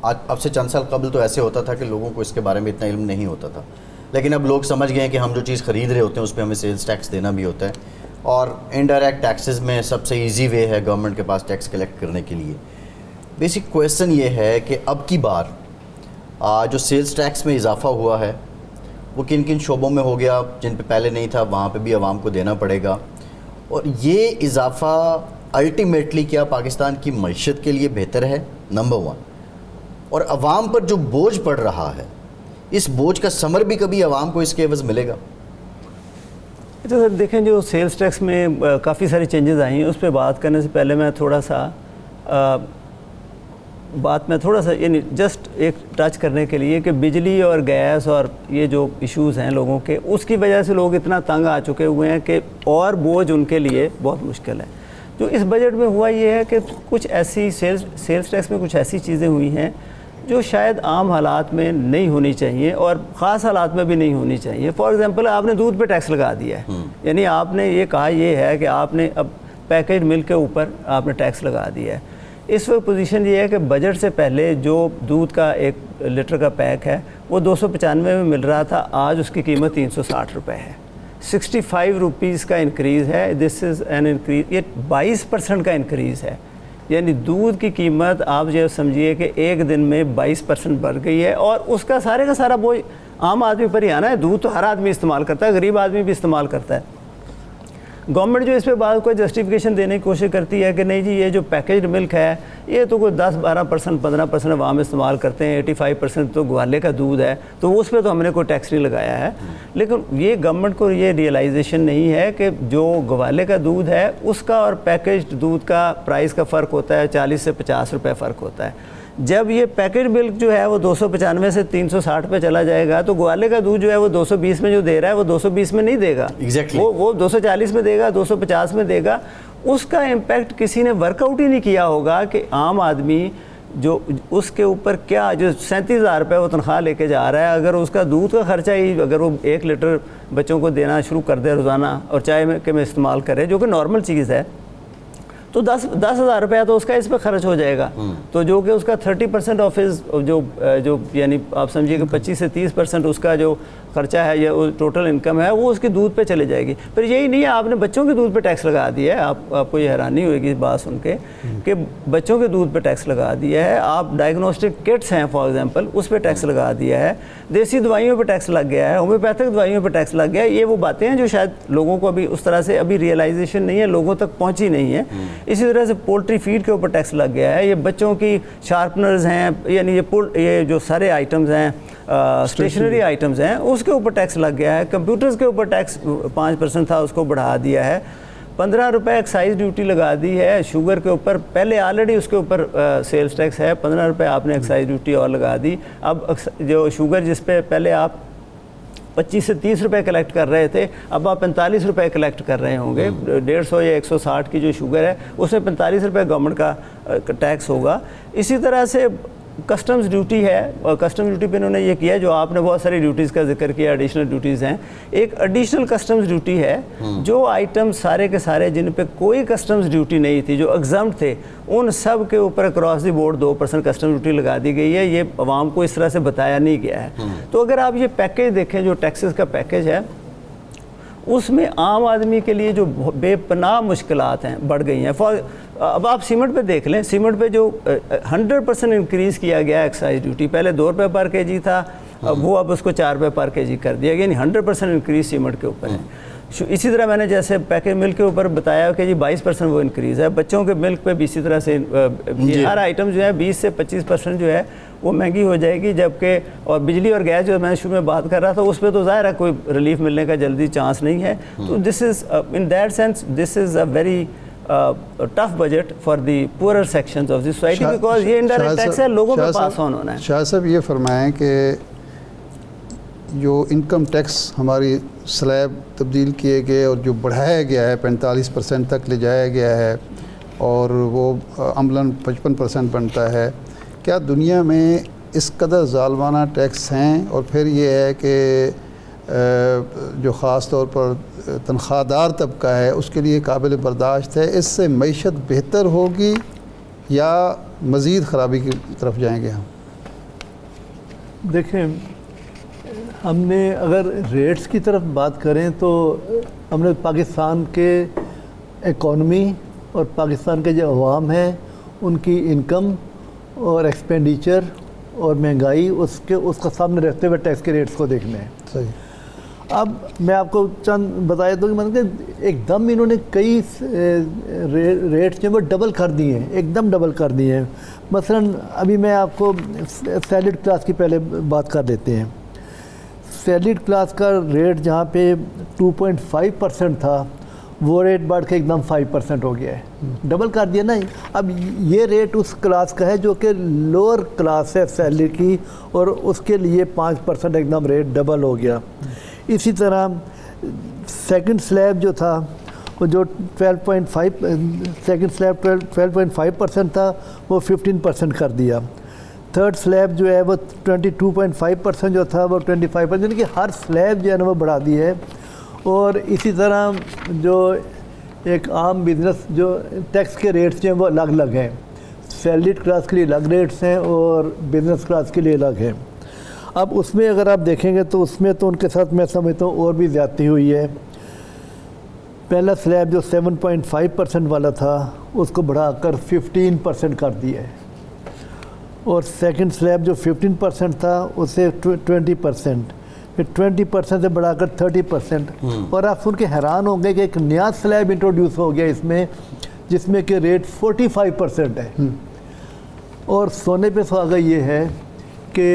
अब से चंद साल कबल तो ऐसे होता था कि लोगों को इसके बारे में इतना इल्म नहीं होता था, लेकिन अब लोग समझ गए हैं कि हम जो चीज़ ख़रीद रहे होते हैं उस पर हमें सेल्स टैक्स देना भी होता है, और इनडायरेक्ट टैक्सेस में सबसे इजी वे है गवर्नमेंट के पास टैक्स कलेक्ट करने के लिए। बेसिक क्वेश्चन ये है कि अब की बार जो सेल्स टैक्स में इजाफा हुआ है वो किन किन शोबों में हो गया, जिन पे पहले नहीं था वहाँ पे भी आवाम को देना पड़ेगा, और ये इजाफा अल्टीमेटली क्या पाकिस्तान की मईशत के लिए बेहतर है, नंबर 1, और आवाम पर जो बोझ पड़ रहा है इस बोझ का समर भी कभी आवाम को इसके एवज़ मिलेगा? तो सर देखें, जो सेल्स टैक्स में काफ़ी सारी चेंजेस आई हैं, उस पर बात करने से पहले मैं थोड़ा सा यानी जस्ट एक टच करने के लिए कि बिजली और गैस और ये जो इश्यूज़ हैं लोगों के, उसकी वजह से लोग इतना तंग आ चुके हुए हैं कि और बोझ उनके लिए बहुत मुश्किल है। जो इस बजट में हुआ ये है कि कुछ ऐसी सेल्स टैक्स में कुछ ऐसी चीज़ें हुई हैं जो शायद आम हालात में नहीं होनी चाहिए और ख़ास हालात में भी नहीं होनी चाहिए। फॉर एग्ज़ाम्पल, आपने दूध पे टैक्स लगा दिया है, यानी आपने ये कहा ये है कि आपने अब पैकेज मिल्क के ऊपर आपने टैक्स लगा दिया है। इस वक्त पोजीशन ये है कि बजट से पहले जो दूध का 1 लीटर का पैक है वो 295 में मिल रहा था, आज उसकी कीमत 360 रुपये है। 65 रुपीज़ का इंक्रीज़ है। दिस इज़ एन इंक्रीज, ये 22% का इंक्रीज़ है। यानी दूध की कीमत आप ये समझिए कि एक दिन में 22% बढ़ गई है, और उसका सारे का सारा बोझ आम आदमी पर ही आना है। दूध तो हर आदमी इस्तेमाल करता है, गरीब आदमी भी इस्तेमाल करता है। गवर्नमेंट जो इस पे बात कोई जस्टिफिकेशन देने की कोशिश करती है कि नहीं जी, ये जो पैकेज्ड मिल्क है ये तो कोई 10-12%, 15% आवाम इस्तेमाल करते हैं, 85% तो ग्वाले का दूध है, तो उस पर तो हमने कोई टैक्स नहीं लगाया है। लेकिन ये गवर्नमेंट को ये रियलाइजेशन नहीं है कि जो ग्वाले का दूध है उसका और पैकेज्ड दूध का प्राइस का फ़र्क होता है, 40 से 50 रुपये फ़र्क होता है। जब ये पैकेट मिल्क जो है वो 295 से 360 पे चला जाएगा, तो ग्वाले का दूध जो है वो 220 में जो दे रहा है वो 220 में नहीं देगा, वो 240 में देगा, 250 में देगा। उसका इम्पैक्ट किसी ने वर्कआउट ही नहीं किया होगा कि आम आदमी जो उसके ऊपर क्या, जो 37,000 रुपये वो तनख्वाह लेके जा रहा है, अगर उसका दूध का खर्चा ही अगर वो 1 लीटर बच्चों को देना शुरू कर दे रोज़ाना और चाय के में इस्तेमाल करे, जो कि नॉर्मल चीज़ है, तो 10,000 रुपया तो उसका इस पर खर्च हो जाएगा। तो जो कि उसका 30% ऑफ इज जो यानी आप समझिए कि 25 से 30% उसका जो खर्चा है या टोटल इनकम है वो उसकी दूध पे चले जाएगी। पर यही नहीं है, आपने बच्चों के दूध पे टैक्स लगा दिया है, आपको ये हैरानी होगी इस बात सुन के कि बच्चों के दूध पे टैक्स लगा दिया है। आप डायग्नोस्टिक किट्स हैं फॉर एग्जांपल, उस पे टैक्स लगा दिया है, देसी दवाइयों पे टैक्स लग गया है, होम्योपैथिक दवाइयों पे टैक्स लग गया है। ये वो बातें हैं जो शायद लोगों को अभी उस तरह से अभी रियलाइजेशन नहीं है, लोगों तक पहुँची नहीं है। इसी तरह से पोल्ट्री फीड के ऊपर टैक्स लग गया है, ये बच्चों की शार्पनर्स हैं, यानी ये जो सारे आइटम्स हैं स्टेशनरी आइटम्स हैं उसके ऊपर टैक्स लग गया है। कंप्यूटर्स के ऊपर टैक्स 5% था, उसको बढ़ा दिया है। 15 रुपये एक्साइज ड्यूटी लगा दी है शुगर के ऊपर, पहले ऑलरेडी उसके ऊपर सेल्स टैक्स है, 15 रुपये आपने एक्साइज ड्यूटी और लगा दी। अब जो शुगर जिस पे पहले आप 25 से 30 रुपये कलेक्ट कर रहे थे, अब आप 45 रुपये कलेक्ट कर रहे होंगे। 150 या 160 की जो शुगर है उसमें 45 रुपये गवर्नमेंट का टैक्स होगा। इसी तरह से कस्टम्स ड्यूटी है, और कस्टम्स ड्यूटी पे इन्होंने ये किया, जो आपने बहुत सारी ड्यूटीज़ का जिक्र किया, एडिशनल ड्यूटीज़ हैं। एक एडिशनल कस्टम्स ड्यूटी है, जो आइटम सारे के सारे जिन पे कोई कस्टम्स ड्यूटी नहीं थी, जो एग्जाम्प्ट थे, उन सब के ऊपर across the board 2% custom duty लगा दी गई है। ये आवाम को इस तरह से बताया नहीं गया है। तो अगर आप ये पैकेज देखें, जो टैक्सेस का पैकेज है, उसमें आम आदमी के लिए जो बेपनाह मुश्किलात हैं बढ़ गई हैं। अब आप सीमेंट पे देख लें, सीमेंट पे जो 100% इंक्रीज़ किया गया है एक्साइज ड्यूटी, पहले 2 रुपये पर केजी था, वो अब उसको 4 रुपये पर केजी कर दिया गया, यानी 100% इंक्रीज़ सीमेंट के ऊपर है। इसी तरह मैंने जैसे पैकेज मिल्क के ऊपर बताया कि जी 22% वो इंक्रीज़ है। बच्चों के मिल्क पे भी इसी तरह से हर आइटम जो है 20 से 25% जो है वो महंगी हो जाएगी। जबकि और बिजली और गैस जो मैं शुरू में बात कर रहा था, उस पर तो ज़ाहिर है कोई रिलीफ मिलने का जल्दी चांस नहीं है। तो this is in that sense this is a very tough budget for the poorer sections of the society, because ये इनडायरेक्ट टैक्स है, लोगों पे पास ऑन होना है। शाह साहब ये फरमाएं कि जो इनकम टैक्स हमारी स्लैब तब्दील किए गए और जो बढ़ाया गया है 45% तक ले जाया गया है, और वो अमलन 55% बनता है, क्या दुनिया में इस कदर ज़ालमाना टैक्स हैं? और फिर ये है कि जो ख़ास तौर पर तनख्वाहदार तबका है उसके लिए काबिल बर्दाश्त है, इससे मईशत बेहतर होगी या मज़ीद ख़राबी की तरफ जाएंगे हम? देखें, हमने अगर रेट्स की तरफ बात करें तो हमने पाकिस्तान के इकॉनमी और पाकिस्तान के जो अवाम हैं उनकी इनकम और एक्सपेंडिचर और महंगाई उसका सामने रखते हुए टैक्स के रेट्स को देखना है। सही। अब मैं आपको चंद बताया दूँ कि मतलब एकदम इन्होंने कई रेट्स जो वो डबल कर दिए हैं, एकदम डबल कर दिए हैं। मसलन अभी मैं आपको सैलरी क्लास की पहले बात कर देते हैं। सैलरी क्लास का रेट जहाँ पे 2.5% था, वो रेट बढ़ के एकदम 5% हो गया है, डबल कर दिया ना। अब ये रेट उस क्लास का है जो कि लोअर क्लास है सैलरी की, और उसके लिए 5% एकदम रेट डबल हो गया। इसी तरह सेकंड स्लैब जो था वो जो 12.5 सेकंड स्लैब 12.5% था, वो 15% कर दिया। थर्ड स्लैब जो है वो 22.5% जो था वो 25%, यानी कि हर स्लैब जो है ना वो बढ़ा दी है। और इसी तरह जो एक आम बिज़नेस जो टैक्स के रेट्स जो हैं वो अलग अलग हैं, सैलरीड क्लास के लिए अलग रेट्स हैं और बिज़नेस क्लास के लिए अलग हैं। अब उसमें अगर आप देखेंगे तो उसमें तो उनके साथ मैं समझता हूँ और भी ज़्यादती हुई है। पहला स्लैब जो 7.5% वाला था उसको बढ़ाकर 15% कर दिया है, और सेकंड स्लैब जो 15% था उसे 20%, फिर 20% से बढ़ाकर 30%। और आप सुन के हैरान होंगे कि एक नया स्लैब इंट्रोड्यूस हो गया इसमें, जिसमें कि रेट 45% है। और सोने पे सुहागा ये है कि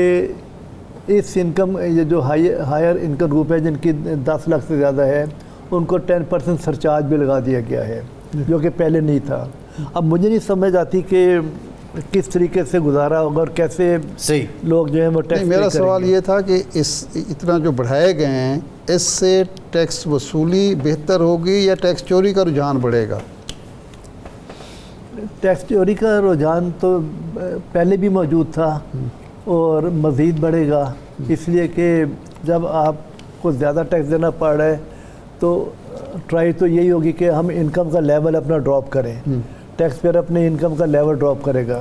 इस इनकम, ये जो हायर इनकम ग्रुप है जिनकी 10 लाख से ज़्यादा है, उनको 10% सरचार्ज भी लगा दिया गया है, जो कि पहले नहीं था। अब मुझे नहीं समझ आती कि किस तरीके से गुजारा होगा और कैसे सही लोग जो है वो टैक्स। मेरा सवाल ये था कि इतना जो बढ़ाए गए हैं, इससे टैक्स वसूली बेहतर होगी या टैक्स चोरी का रुझान बढ़ेगा? टैक्स चोरी का रुझान तो पहले भी मौजूद था और मज़ीद बढ़ेगा, इसलिए कि जब आपको ज़्यादा टैक्स देना पड़ रहा है तो ट्राई तो यही होगी कि हम इनकम का लेवल अपना ड्रॉप करें। टैक्स पेयर अपने इनकम का लेवल ड्रॉप करेगा,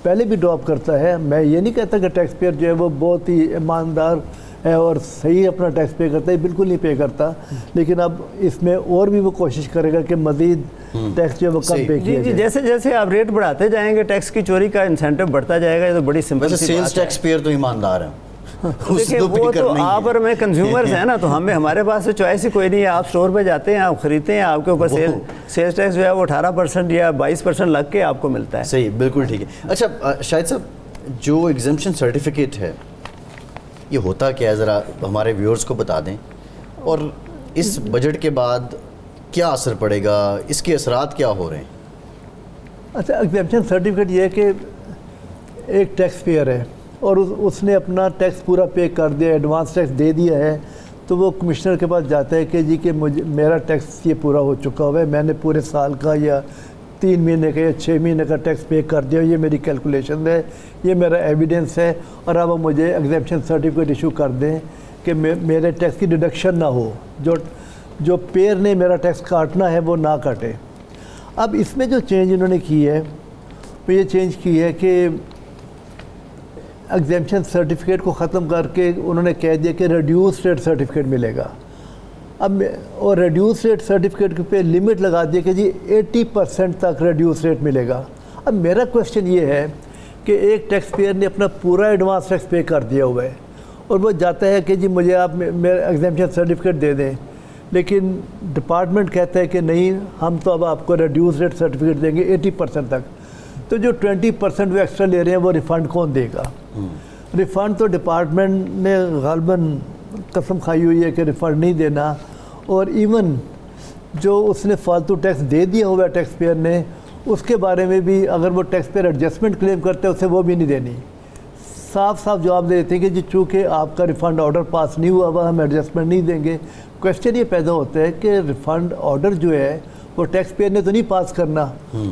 पहले भी ड्रॉप करता है। मैं ये नहीं कहता कि टैक्स पेयर जो है वो बहुत ही ईमानदार है और सही अपना टैक्स पे करता है, बिल्कुल नहीं पे करता, लेकिन अब इसमें और भी वो कोशिश करेगा कि मज़ीद टैक्स जो है वो कम पे जी किया जी, जाए। जैसे जैसे आप रेट बढ़ाते जाएंगे टैक्स की चोरी का इंसेंटिव बढ़ता जाएगा। ये तो बड़ी सिंपल वैसे सी सेल्स बात है। टैक्स पेयर तो ईमानदार हैं। देखिए वो तो आप और मैं कंज्यूमर्स हैं ना, तो हमारे पास तो चॉइस ही कोई नहीं है। आप स्टोर पे जाते हैं, आप खरीदते हैं, आपके ऊपर सेल्स टैक्स जो है वो 18% या 22% लग के आपको मिलता है। सही, बिल्कुल ठीक है। अच्छा शाहिद साहब, जो एग्जाम्पशन सर्टिफिकेट है ये होता क्या है, ज़रा हमारे व्यूअर्स को बता दें, और इस बजट के बाद क्या असर पड़ेगा, इसके असरात क्या हो रहे हैं? अच्छा, एग्जाम्पशन सर्टिफिकेट ये है कि एक टैक्स पेयर है और उसने अपना टैक्स पूरा पे कर दिया, एडवांस टैक्स दे दिया है, तो वो कमिश्नर के पास जाता है कि जी कि मुझे मेरा टैक्स ये पूरा हो चुका हुआ है, मैंने पूरे साल का या 3 महीने का या 6 महीने का टैक्स पे कर दिया, ये मेरी कैलकुलेशन है, ये मेरा एविडेंस है, और अब मुझे एग्जाम्पशन सर्टिफिकेट इशू कर दें कि मेरे टैक्स की डिडक्शन ना हो, जो पेयर ने मेरा टैक्स काटना है वो ना काटे। अब इसमें जो चेंज इन्होंने की है वो ये चेंज की है कि एग्जाम्पशन सर्टिफिकेट को ख़त्म करके उन्होंने कह दिया कि रिड्यूस रेट सर्टिफिकेट मिलेगा। अब और रिड्यूस रेट सर्टिफिकेट पे लिमिट लगा दिया कि जी 80% तक रिड्यूस रेट मिलेगा। अब मेरा क्वेश्चन ये है कि एक टैक्स पेयर ने अपना पूरा एडवांस टैक्स पे कर दिया हुआ है और वो जाता है कि जी मुझे आप मेरा एग्जाम्पशन सर्टिफिकेट दे दें, लेकिन डिपार्टमेंट कहता है कि नहीं, हम तो अब आपको रिड्यूस रेट सर्टिफिकेट देंगे 80% तक। तो जो 20% वो एक्स्ट्रा ले रहे हैं वो रिफ़ंड कौन देगा? रिफ़ंड तो डिपार्टमेंट ने गालबन कसम खाई हुई है कि रिफ़ंड नहीं देना, और इवन जो उसने फालतू टैक्स दे दिया हुआ है टैक्स पेयर ने, उसके बारे में भी अगर वो टैक्स पेयर एडजस्टमेंट क्लेम करते हैं उसे वो भी नहीं देनी। साफ साफ जवाब दे देते हैं कि जी चूँकि आपका रिफ़ंड ऑर्डर पास नहीं हुआ हुआ, हम एडजस्टमेंट नहीं देंगे। क्वेश्चन ये पैदा होता है कि रिफ़ंड ऑर्डर जो है वो टैक्स पेयर ने तो नहीं पास करना,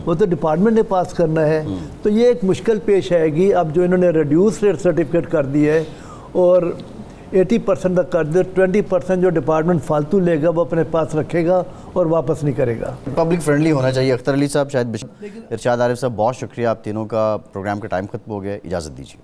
वो तो डिपार्टमेंट ने पास करना है। तो ये एक मुश्किल पेश आएगी। अब जो इन्होंने रिड्यूस रेट सर्टिफिकेट कर दी है और 80% तक कर दे, 20% जो डिपार्टमेंट फालतू लेगा वो अपने पास रखेगा और वापस नहीं करेगा। पब्लिक फ्रेंडली होना चाहिए। अख्तर अली साहब, शाहिद इरशाद आरिफ साहब, बहुत शुक्रिया आप तीनों का। प्रोग्राम का टाइम ख़त्म हो गया, इजाज़त दीजिए।